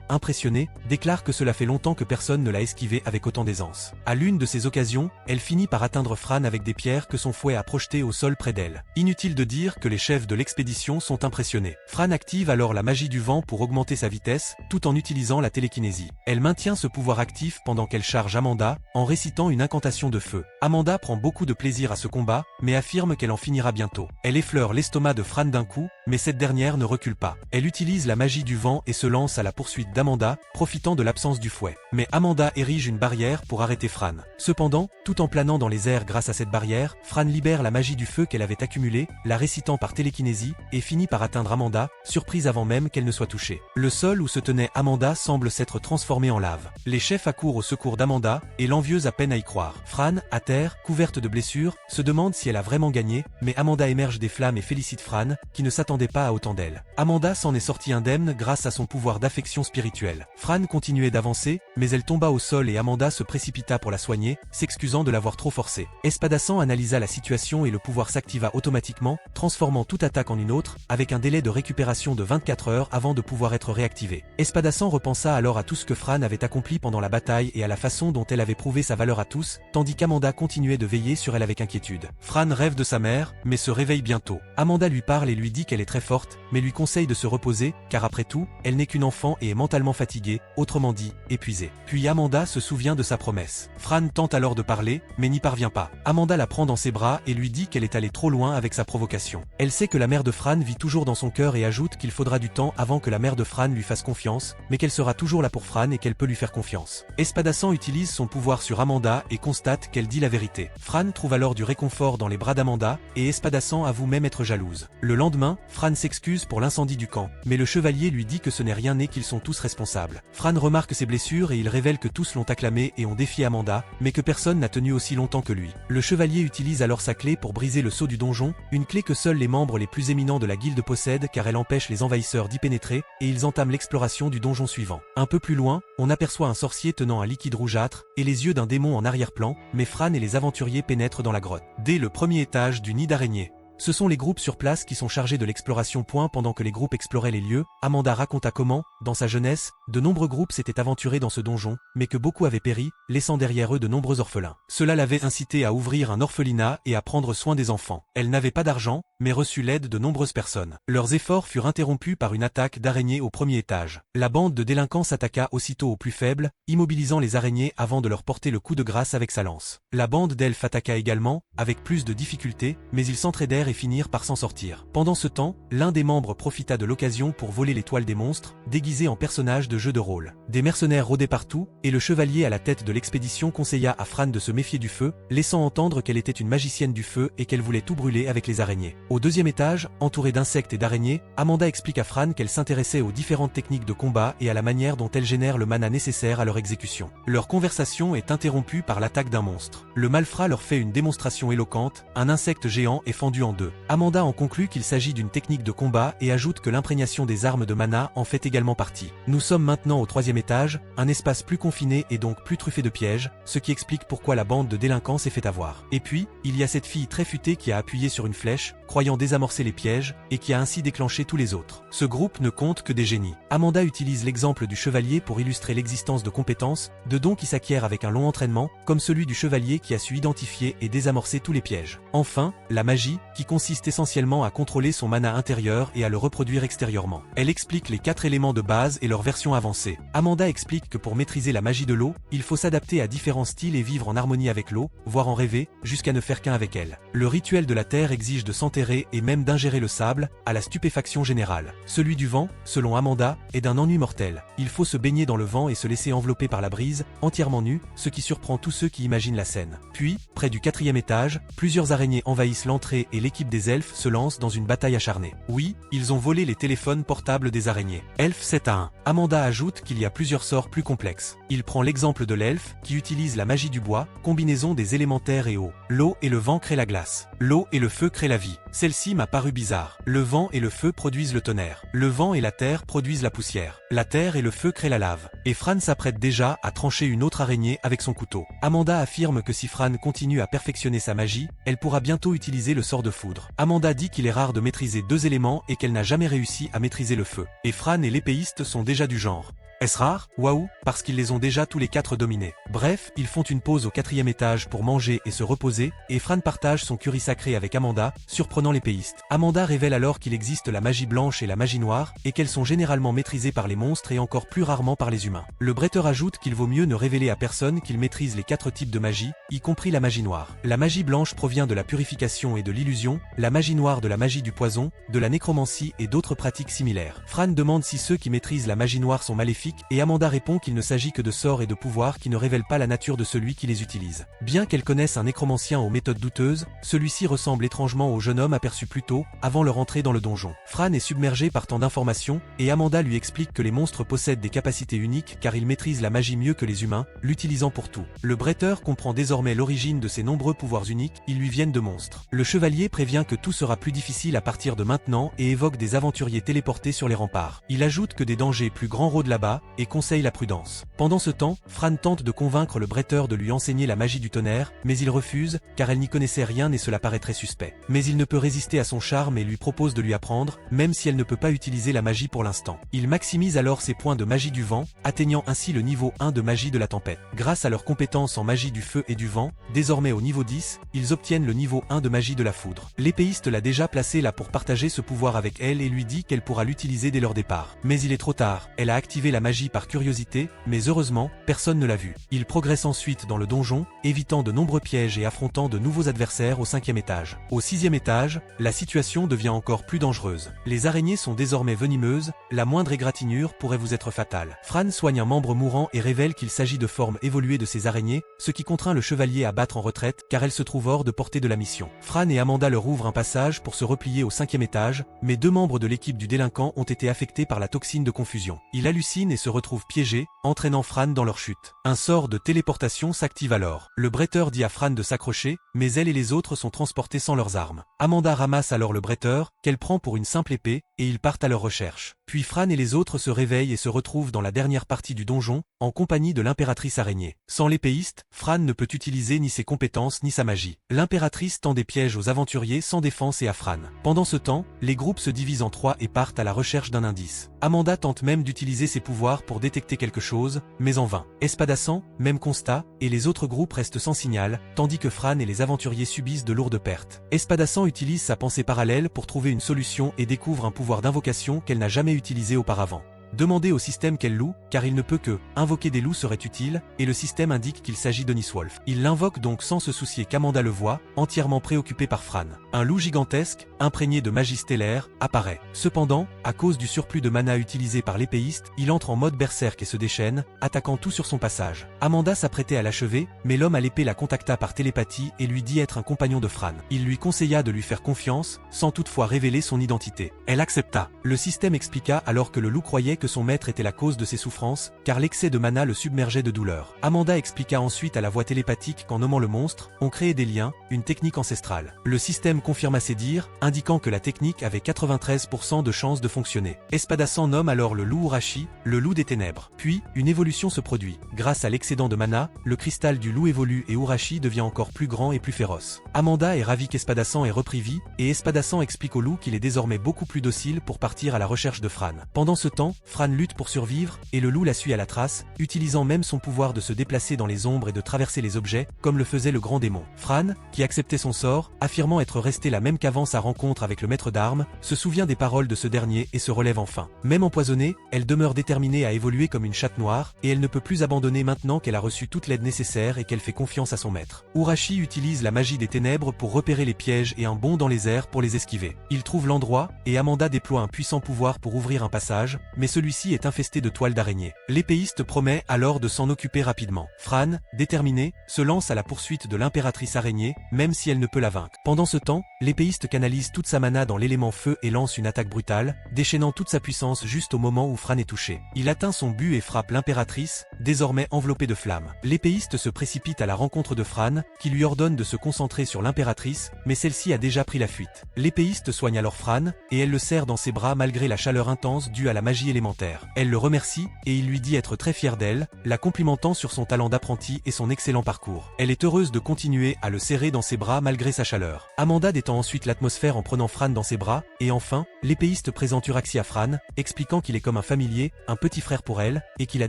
[SPEAKER 1] impressionnée, déclare que cela fait longtemps que personne ne l'a esquivé avec autant d'aisance. À l'une de ces occasions, elle finit par atteindre Fran avec des pierres que son fouet a projetées au sol près d'elle. Inutile de dire que les chefs de l'expédition sont impressionnés. Fran active alors la magie du vent pour augmenter sa vitesse, tout en utilisant la télékinésie. Elle maintient ce pouvoir actif pendant qu'elle charge Amanda, en récitant une incantation de feu. Amanda prend beaucoup de plaisir à ce combat, mais affirme qu'elle en finira bientôt. Elle effleure l'estomac de Fran d'un coup, mais cette dernière ne recule pas. Elle utilise la magie du vent et se lance à la poursuite d'Amanda, profitant de l'absence du fouet. Mais Amanda érige une barrière pour arrêter Fran. Cependant, tout en planant dans les airs grâce à cette barrière, Fran libère la magie du feu qu'elle avait accumulée, la récitant par télékinésie, et finit par atteindre Amanda, surprise avant même qu'elle ne soit touchée. Le sol où se tenait Amanda Amanda semble s'être transformée en lave. Les chefs accourent au secours d'Amanda, et l'envieuse a peine à y croire. Fran, à terre, couverte de blessures, se demande si elle a vraiment gagné, mais Amanda émerge des flammes et félicite Fran, qui ne s'attendait pas à autant d'elle. Amanda s'en est sortie indemne grâce à son pouvoir d'affection spirituelle. Fran continuait d'avancer, mais elle tomba au sol et Amanda se précipita pour la soigner, s'excusant de l'avoir trop forcée. Espadassan analysa la situation et le pouvoir s'activa automatiquement, transformant toute attaque en une autre, avec un délai de récupération de 24 heures avant de pouvoir être réactivé. Espadassan repensa alors à tout ce que Fran avait accompli pendant la bataille et à la façon dont elle avait prouvé sa valeur à tous, tandis qu'Amanda continuait de veiller sur elle avec inquiétude. Fran rêve de sa mère, mais se réveille bientôt. Amanda lui parle et lui dit qu'elle est très forte, mais lui conseille de se reposer, car après tout, elle n'est qu'une enfant et est mentalement fatiguée, autrement dit, épuisée. Puis Amanda se souvient de sa promesse. Fran tente alors de parler, mais n'y parvient pas. Amanda la prend dans ses bras et lui dit qu'elle est allée trop loin avec sa provocation. Elle sait que la mère de Fran vit toujours dans son cœur et ajoute qu'il faudra du temps avant que la mère de Fran lui fasse confiance, mais qu'elle sera toujours là pour Fran et qu'elle peut lui faire confiance. Espadassan utilise son pouvoir sur Amanda et constate qu'elle dit la vérité. Fran trouve alors du réconfort dans les bras d'Amanda, et Espadassan avoue même être jalouse. Le lendemain, Fran s'excuse pour l'incendie du camp, mais le chevalier lui dit que ce n'est rien et qu'ils sont tous responsables. Fran remarque ses blessures et il révèle que tous l'ont acclamé et ont défié Amanda, mais que personne n'a tenu aussi longtemps que lui. Le chevalier utilise alors sa clé pour briser le sceau du donjon, une clé que seuls les membres les plus éminents de la guilde possèdent car elle empêche les envahisseurs d'y pénétrer, et ils entament l'exploration du donjon suivant. Un peu plus loin, on aperçoit un sorcier tenant un liquide rougeâtre, et les yeux d'un démon en arrière-plan, mais Fran et les aventuriers pénètrent dans la grotte. Dès le premier étage du nid d'araignée. Ce sont les groupes sur place qui sont chargés de l'exploration. Pendant que les groupes exploraient les lieux, Amanda raconta comment, dans sa jeunesse, de nombreux groupes s'étaient aventurés dans ce donjon, mais que beaucoup avaient péri, laissant derrière eux de nombreux orphelins. Cela l'avait incité à ouvrir un orphelinat et à prendre soin des enfants. Elle n'avait pas d'argent, mais reçut l'aide de nombreuses personnes. Leurs efforts furent interrompus par une attaque d'araignées au premier étage. La bande de délinquants s'attaqua aussitôt aux plus faibles, immobilisant les araignées avant de leur porter le coup de grâce avec sa lance. La bande d'elfes attaqua également, avec plus de difficultés, mais ils s'entraidèrent et finirent par s'en sortir. Pendant ce temps, l'un des membres profita de l'occasion pour voler les toiles des monstres, déguisés en personnages de jeux de rôle. Des mercenaires rôdaient partout, et le chevalier à la tête de l'expédition conseilla à Fran de se méfier du feu, laissant entendre qu'elle était une magicienne du feu et qu'elle voulait tout brûler avec les araignées. Au deuxième étage, entourée d'insectes et d'araignées, Amanda explique à Fran qu'elle s'intéressait aux différentes techniques de combat et à la manière dont elles génèrent le mana nécessaire à leur exécution. Leur conversation est interrompue par l'attaque d'un monstre. Le malfrat leur fait une démonstration éloquente, un insecte géant est fendu en deux. Amanda en conclut qu'il s'agit d'une technique de combat et ajoute que l'imprégnation des armes de mana en fait également partie. Nous sommes maintenant au troisième étage, un espace plus confiné et donc plus truffé de pièges, ce qui explique pourquoi la bande de délinquants s'est fait avoir. Et puis, il y a cette fille très futée qui a appuyé sur une flèche, croyant désamorcer les pièges, et qui a ainsi déclenché tous les autres. Ce groupe ne compte que des génies. Amanda utilise l'exemple du chevalier pour illustrer l'existence de compétences, de dons qui s'acquièrent avec un long entraînement, comme celui du chevalier qui a su identifier et désamorcer tous les pièges. Enfin, la magie, qui consiste essentiellement à contrôler son mana intérieur et à le reproduire extérieurement. Elle explique les 4 éléments de base et leur version avancée. Amanda explique que pour maîtriser la magie de l'eau, il faut s'adapter à différents styles et vivre en harmonie avec l'eau, voire en rêver, jusqu'à ne faire qu'un avec elle. Le rituel de la terre exige de s'enterrer et même d'ingérer le sable, à la stupéfaction générale. Celui du vent, selon Amanda, est d'un ennui mortel. Il faut se baigner dans le vent et se laisser envelopper par la brise, entièrement nu, ce qui surprend tous ceux qui imaginent la scène. Puis, près du 4e étage, plusieurs araignées envahissent l'entrée et l'équipe des elfes se lance dans une bataille acharnée. Oui, ils ont volé les téléphones portables des araignées. Elfe 7 à 1. Amanda ajoute qu'il y a plusieurs sorts plus complexes. Il prend l'exemple de l'elfe, qui utilise la magie du bois, combinaison des élémentaires et eau. L'eau et le vent créent la glace. L'eau et le feu créent la vie. Celle-ci m'a paru bizarre. Le vent et le feu produisent le tonnerre. Le vent et la terre produisent la poussière. La terre et le feu créent la lave. Et Fran s'apprête déjà à trancher une autre araignée avec son couteau. Amanda affirme que si Fran continue à perfectionner sa magie, elle pourra bientôt utiliser le sort de foudre. Amanda dit qu'il est rare de maîtriser 2 éléments et qu'elle n'a jamais réussi à maîtriser le feu. Et Fran et l'épéiste sont déjà du genre. Est-ce rare? Waouh, parce qu'ils les ont déjà tous les 4 dominés. Bref, ils font une pause au 4e étage pour manger et se reposer, et Fran partage son curry sacré avec Amanda, surprenant l'épéiste. Amanda révèle alors qu'il existe la magie blanche et la magie noire, et qu'elles sont généralement maîtrisées par les monstres et encore plus rarement par les humains. Le bretteur ajoute qu'il vaut mieux ne révéler à personne qu'il maîtrise les 4 types de magie, y compris la magie noire. La magie blanche provient de la purification et de l'illusion, la magie noire de la magie du poison, de la nécromancie et d'autres pratiques similaires. Fran demande si ceux qui maîtrisent la magie noire sont maléfiques maléfiques, et Amanda répond qu'il ne s'agit que de sorts et de pouvoirs qui ne révèlent pas la nature de celui qui les utilise. Bien qu'elle connaisse un nécromancien aux méthodes douteuses, celui-ci ressemble étrangement au jeune homme aperçu plus tôt, avant leur entrée dans le donjon. Fran est submergé par tant d'informations, et Amanda lui explique que les monstres possèdent des capacités uniques car ils maîtrisent la magie mieux que les humains, l'utilisant pour tout. Le bretteur comprend désormais l'origine de ces nombreux pouvoirs uniques, ils lui viennent de monstres. Le chevalier prévient que tout sera plus difficile à partir de maintenant et évoque des aventuriers téléportés sur les remparts. Il ajoute que des dangers plus grands rôdent là-bas, et conseille la prudence. Pendant ce temps, Fran tente de convaincre le bretteur de lui enseigner la magie du tonnerre, mais il refuse, car elle n'y connaissait rien et cela paraît très suspect. Mais il ne peut résister à son charme et lui propose de lui apprendre, même si elle ne peut pas utiliser la magie pour l'instant. Il maximise alors ses points de magie du vent, atteignant ainsi le niveau 1 de magie de la tempête. Grâce à leurs compétences en magie du feu et du vent, désormais au niveau 10, ils obtiennent le niveau 1 de magie de la foudre. L'épéiste l'a déjà placée là pour partager ce pouvoir avec elle et lui dit qu'elle pourra l'utiliser dès leur départ. Mais il est trop tard, elle a activé la magie par curiosité, mais heureusement, personne ne l'a vu. Il progresse ensuite dans le donjon, évitant de nombreux pièges et affrontant de nouveaux adversaires au 5e étage. Au 6e étage, la situation devient encore plus dangereuse. Les araignées sont désormais venimeuses, la moindre égratignure pourrait vous être fatale. Fran soigne un membre mourant et révèle qu'il s'agit de formes évoluées de ces araignées, ce qui contraint le chevalier à battre en retraite car elle se trouve hors de portée de la mission. Fran et Amanda leur ouvrent un passage pour se replier au 5e étage, mais 2 membres de l'équipe du délinquant ont été affectés par la toxine de confusion. Il hallucine et se retrouve piégé, entraînant Fran dans leur chute. Un sort de téléportation s'active alors. Le bretteur dit à Fran de s'accrocher, mais elle et les autres sont transportés sans leurs armes. Amanda ramasse alors le bretteur, qu'elle prend pour une simple épée, et ils partent à leur recherche. Puis Fran et les autres se réveillent et se retrouvent dans la dernière partie du donjon, en compagnie de l'impératrice araignée. Sans l'épéiste, Fran ne peut utiliser ni ses compétences ni sa magie. L'impératrice tend des pièges aux aventuriers sans défense et à Fran. Pendant ce temps, les groupes se divisent en 3 et partent à la recherche d'un indice. Amanda tente même d'utiliser ses pouvoirs pour détecter quelque chose, mais en vain. Espadassan, même constat, et les autres groupes restent sans signal, tandis que Fran et les aventuriers subissent de lourdes pertes. Espadassan utilise sa pensée parallèle pour trouver une solution et découvre un pouvoir d'invocation qu'elle n'a jamais utilisé auparavant. Demandez au système quel loup, car il ne peut que invoquer des loups serait utile, et le système indique qu'il s'agit de Niswolf. Il l'invoque donc sans se soucier qu'Amanda le voit, entièrement préoccupé par Fran. Un loup gigantesque, imprégné de magie stellaire, apparaît. Cependant, à cause du surplus de mana utilisé par l'épéiste, il entre en mode berserk et se déchaîne, attaquant tout sur son passage. Amanda s'apprêtait à l'achever, mais l'homme à l'épée la contacta par télépathie et lui dit être un compagnon de Fran. Il lui conseilla de lui faire confiance, sans toutefois révéler son identité. Elle accepta. Le système expliqua alors que le loup croyait que son maître était la cause de ses souffrances, car l'excès de mana le submergeait de douleur. Amanda expliqua ensuite à la voix télépathique qu'en nommant le monstre, on créait des liens, une technique ancestrale. Le système confirma ses dires, indiquant que la technique avait 93% de chances de fonctionner. Espadassan nomme alors le loup Urashi, le loup des ténèbres. Puis, une évolution se produit. Grâce à l'excédent de mana, le cristal du loup évolue et Urashi devient encore plus grand et plus féroce. Amanda est ravie qu'Espadassan ait repris vie, et Espadassan explique au loup qu'il est désormais beaucoup plus docile pour partir à la recherche de Fran. Pendant ce temps, Fran lutte pour survivre, et le loup la suit à la trace, utilisant même son pouvoir de se déplacer dans les ombres et de traverser les objets, comme le faisait le grand démon. Fran, qui acceptait son sort, affirmant être resté la même qu'avant sa rencontre avec le maître d'armes, se souvient des paroles de ce dernier et se relève enfin. Même empoisonnée, elle demeure déterminée à évoluer comme une chatte noire, et elle ne peut plus abandonner maintenant qu'elle a reçu toute l'aide nécessaire et qu'elle fait confiance à son maître. Urashi utilise la magie des ténèbres pour repérer les pièges et un bond dans les airs pour les esquiver. Il trouve l'endroit, et Amanda déploie un puissant pouvoir pour ouvrir un passage, mais celui-ci est infesté de toiles d'araignée. L'épéiste promet alors de s'en occuper rapidement. Fran, déterminée, se lance à la poursuite de l'impératrice araignée, même si elle ne peut la vaincre. Pendant ce temps, l'épéiste canalise toute sa mana dans l'élément feu et lance une attaque brutale, déchaînant toute sa puissance juste au moment où Fran est touché. Il atteint son but et frappe l'impératrice, désormais enveloppée de flammes. L'épéiste se précipite à la rencontre de Fran, qui lui ordonne de se concentrer sur l'impératrice, mais celle-ci a déjà pris la fuite. L'épéiste soigne alors Fran, et elle le serre dans ses bras malgré la chaleur intense due à la magie élémentaire. Elle le remercie, et il lui dit être très fier d'elle, la complimentant sur son talent d'apprenti et son excellent parcours. Elle est heureuse de continuer à le serrer dans ses bras malgré sa chaleur. Amanda détend ensuite l'atmosphère en prenant Fran dans ses bras, et enfin, l'épéiste présente Uraxi à Fran, expliquant qu'il est comme un familier, un petit frère pour elle, et qu'il a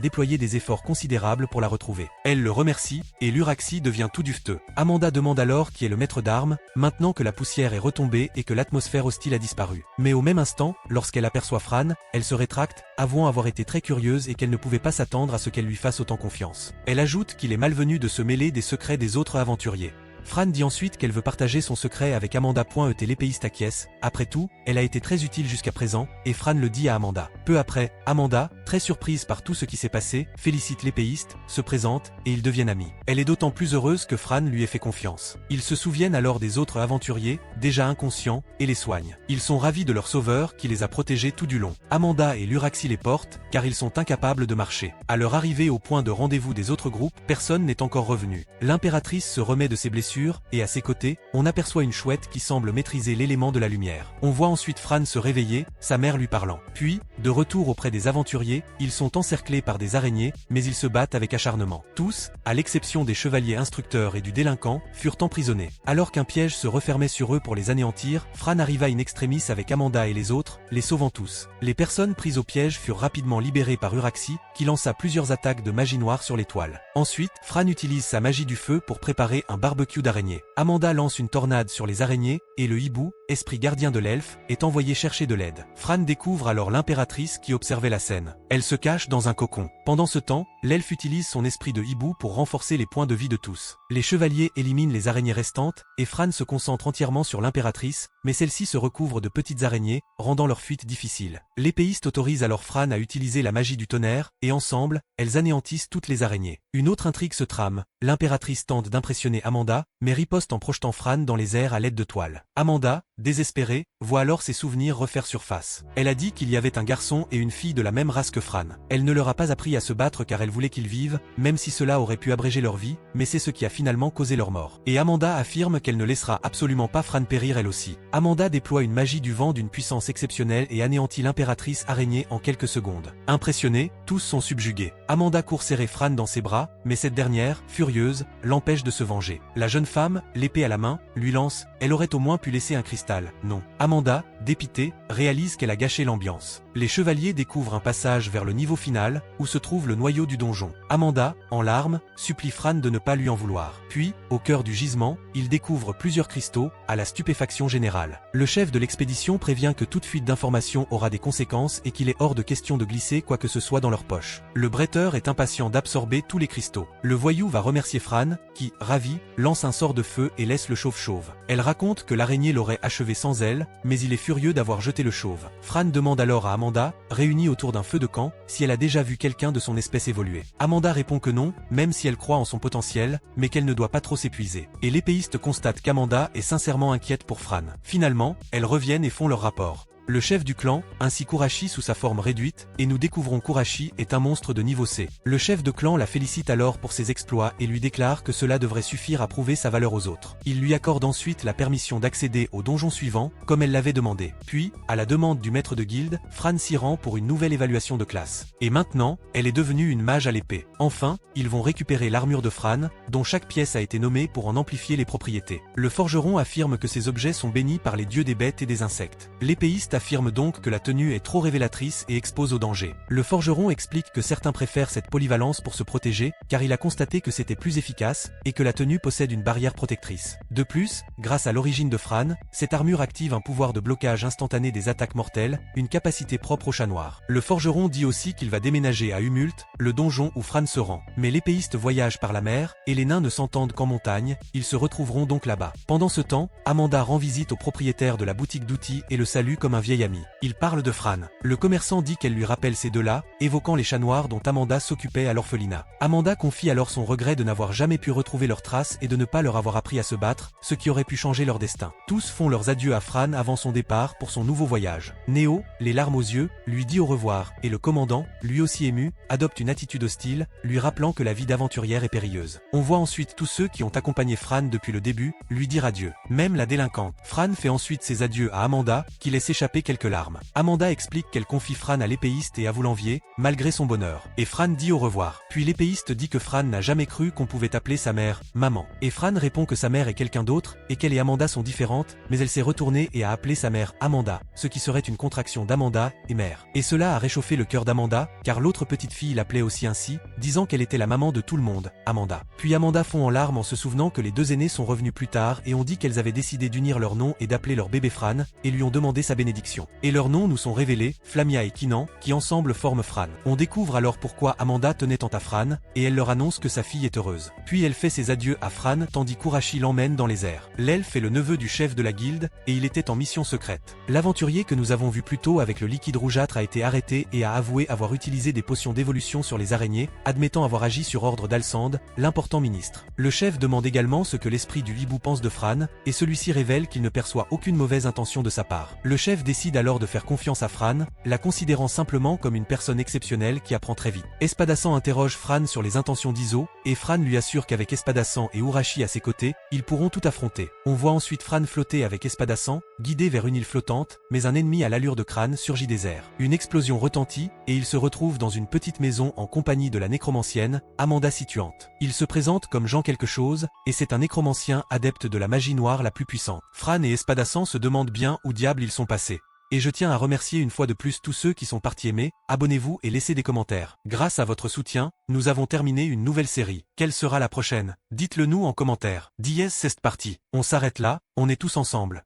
[SPEAKER 1] déployé des efforts considérables pour la retrouver. Elle le remercie, et l'Uraxi devient tout duveteux. Amanda demande alors qui est le maître d'armes, maintenant que la poussière est retombée et que l'atmosphère hostile a disparu. Mais au même instant, lorsqu'elle aperçoit Fran, elle se rétracte, avouant avoir été très curieuse et qu'elle ne pouvait pas s'attendre à ce qu'elle lui fasse autant confiance. Elle ajoute qu'il est malvenu de se mêler des secrets des autres aventuriers. Fran dit ensuite qu'elle veut partager son secret avec Amanda. L'épéiste acquiesce, après tout, elle a été très utile jusqu'à présent, et Fran le dit à Amanda. Peu après, Amanda, très surprise par tout ce qui s'est passé, félicite l'épéiste, se présente, et ils deviennent amis. Elle est d'autant plus heureuse que Fran lui ait fait confiance. Ils se souviennent alors des autres aventuriers, déjà inconscients, et les soignent. Ils sont ravis de leur sauveur qui les a protégés tout du long. Amanda et Luraxi les portent, car ils sont incapables de marcher. À leur arrivée au point de rendez-vous des autres groupes, personne n'est encore revenu. L'impératrice se remet de ses blessures, et à ses côtés, on aperçoit une chouette qui semble maîtriser l'élément de la lumière. On voit ensuite Fran se réveiller, sa mère lui parlant. Puis, de retour auprès des aventuriers, ils sont encerclés par des araignées, mais ils se battent avec acharnement. Tous, à l'exception des chevaliers instructeurs et du délinquant, furent emprisonnés. Alors qu'un piège se refermait sur eux pour les anéantir, Fran arriva in extremis avec Amanda et les autres, les sauvant tous. Les personnes prises au piège furent rapidement libérées par Luraxi, qui lança plusieurs attaques de magie noire sur les toiles. Ensuite, Fran utilise sa magie du feu pour préparer un barbecue d'araignées. Amanda lance une tornade sur les araignées, et le hibou, esprit gardien de l'elfe, est envoyé chercher de l'aide. Fran découvre alors l'impératrice qui observait la scène. Elle se cache dans un cocon. Pendant ce temps, l'elfe utilise son esprit de hibou pour renforcer les points de vie de tous. Les chevaliers éliminent les araignées restantes, et Fran se concentre entièrement sur l'impératrice, mais celle-ci se recouvre de petites araignées, rendant leur fuite difficile. L'épéiste autorise alors Fran à utiliser la magie du tonnerre, et ensemble, elles anéantissent toutes les araignées. Une autre intrigue se trame. L'impératrice tente d'impressionner Amanda, mais riposte en projetant Fran dans les airs à l'aide de toiles. Amanda, désespérée, voit alors ses souvenirs refaire surface. Elle a dit qu'il y avait un garçon et une fille de la même race que Fran. Elle ne leur a pas appris à se battre car elle voulait qu'ils vivent, même si cela aurait pu abréger leur vie, mais c'est ce qui a finalement causé leur mort. Et Amanda affirme qu'elle ne laissera absolument pas Fran périr elle aussi. Amanda déploie une magie du vent d'une puissance exceptionnelle et anéantit l'impératrice araignée en quelques secondes. Impressionnés, tous sont subjugués. Amanda court serrer Fran dans ses bras, mais cette dernière, furieuse, l'empêche de se venger. La jeune femme, l'épée à la main, lui lance « Elle aurait au moins pu laisser un cristal, non ». Amanda, dépitée, réalise qu'elle a gâché l'ambiance. Les chevaliers découvrent un passage vers le niveau final, où se trouve le noyau du donjon. Amanda, en larmes, supplie Fran de ne pas lui en vouloir. Puis, au cœur du gisement, il découvre plusieurs cristaux, à la stupéfaction générale. Le chef de l'expédition prévient que toute fuite d'informations aura des conséquences et qu'il est hors de question de glisser quoi que ce soit dans leur poche. Le bretteur est impatient d'absorber tous les cristaux. Le voyou va remercier Fran, qui, ravi, lance un sort de feu et laisse le chauve chauve. Elle raconte que l'araignée l'aurait achevé sans elle, mais il est furieux d'avoir jeté le chauve. Fran demande alors à Amanda, réunie autour d'un feu de camp, si elle a déjà vu quelqu'un de son espèce évoluer. Amanda répond que non, même si elle croit en son potentiel, mais qu'elle ne doit pas trop s'épuiser. Et l'épéiste constate qu'Amanda est sincèrement inquiète pour Fran. Finalement, elles reviennent et font leur rapport. Le chef du clan, ainsi Kurashi sous sa forme réduite, et nous découvrons Kurashi est un monstre de niveau C. Le chef de clan la félicite alors pour ses exploits et lui déclare que cela devrait suffire à prouver sa valeur aux autres. Il lui accorde ensuite la permission d'accéder au donjon suivant, comme elle l'avait demandé. Puis, à la demande du maître de guilde, Fran s'y rend pour une nouvelle évaluation de classe. Et maintenant, elle est devenue une mage à l'épée. Enfin, ils vont récupérer l'armure de Fran, dont chaque pièce a été nommée pour en amplifier les propriétés. Le forgeron affirme que ces objets sont bénis par les dieux des bêtes et des insectes. L'épéiste affirme donc que la tenue est trop révélatrice et expose au danger. Le forgeron explique que certains préfèrent cette polyvalence pour se protéger, car il a constaté que c'était plus efficace, et que la tenue possède une barrière protectrice. De plus, grâce à l'origine de Fran, cette armure active un pouvoir de blocage instantané des attaques mortelles, une capacité propre au chat noir. Le forgeron dit aussi qu'il va déménager à Humult, le donjon où Fran se rend. Mais l'épéiste voyage par la mer, et les nains ne s'entendent qu'en montagne, ils se retrouveront donc là-bas. Pendant ce temps, Amanda rend visite au propriétaire de la boutique d'outils et le salue comme un vieil ami. Il parle de Fran. Le commerçant dit qu'elle lui rappelle ces deux-là, évoquant les chats noirs dont Amanda s'occupait à l'orphelinat. Amanda confie alors son regret de n'avoir jamais pu retrouver leurs traces et de ne pas leur avoir appris à se battre, ce qui aurait pu changer leur destin. Tous font leurs adieux à Fran avant son départ pour son nouveau voyage. Néo, les larmes aux yeux, lui dit au revoir, et le commandant, lui aussi ému, adopte une attitude hostile, lui rappelant que la vie d'aventurière est périlleuse. On voit ensuite tous ceux qui ont accompagné Fran depuis le début, lui dire adieu. Même la délinquante. Fran fait ensuite ses adieux à Amanda, qui laisse échapper quelques larmes. Amanda explique qu'elle confie Fran à l'épéiste et avoue l'envier, malgré son bonheur. Et Fran dit au revoir. Puis l'épéiste dit que Fran n'a jamais cru qu'on pouvait appeler sa mère « maman ». Et Fran répond que sa mère est quelqu'un d'autre, et qu'elle et Amanda sont différentes, mais elle s'est retournée et a appelé sa mère Amanda, ce qui serait une contraction d'Amanda et mère. Et cela a réchauffé le cœur d'Amanda, car l'autre petite fille l'appelait aussi ainsi, disant qu'elle était la maman de tout le monde, Amanda. Puis Amanda fond en larmes en se souvenant que les deux aînés sont revenus plus tard et ont dit qu'elles avaient décidé d'unir leurs noms et d'appeler leur bébé Fran, et lui ont demandé sa bénédiction. bénédiction. Et leurs noms nous sont révélés, Flamia et Kinan, qui ensemble forment Fran. On découvre alors pourquoi Amanda tenait tant à Fran, et elle leur annonce que sa fille est heureuse. Puis elle fait ses adieux à Fran tandis qu'Urashi l'emmène dans les airs. L'elfe est le neveu du chef de la guilde, et il était en mission secrète. L'aventurier que nous avons vu plus tôt avec le liquide rougeâtre a été arrêté et a avoué avoir utilisé des potions d'évolution sur les araignées, admettant avoir agi sur ordre d'Alsande, l'important ministre. Le chef demande également ce que l'esprit du hibou pense de Fran, et celui-ci révèle qu'il ne perçoit aucune mauvaise intention de sa part. Le chef décide alors de faire confiance à Fran, la considérant simplement comme une personne exceptionnelle qui apprend très vite. Espadassan interroge Fran sur les intentions d'Iso, et Fran lui assure qu'avec Espadassan et Urashi à ses côtés, ils pourront tout affronter. On voit ensuite Fran flotter avec Espadassan, guidé vers une île flottante, mais un ennemi à l'allure de crâne surgit des airs. Une explosion retentit, et il se retrouve dans une petite maison en compagnie de la nécromancienne, Amanda situante. Il se présente comme Jean quelque chose, et c'est un nécromancien adepte de la magie noire la plus puissante. Fran et Espadassan se demandent bien où diable ils sont passés. Et je tiens à remercier une fois de plus tous ceux qui sont partis aimer, abonnez-vous et laissez des commentaires. Grâce à votre soutien, nous avons terminé une nouvelle série. Quelle sera la prochaine? Dites-le nous en commentaire. Dies est parti. On s'arrête là, on est tous ensemble.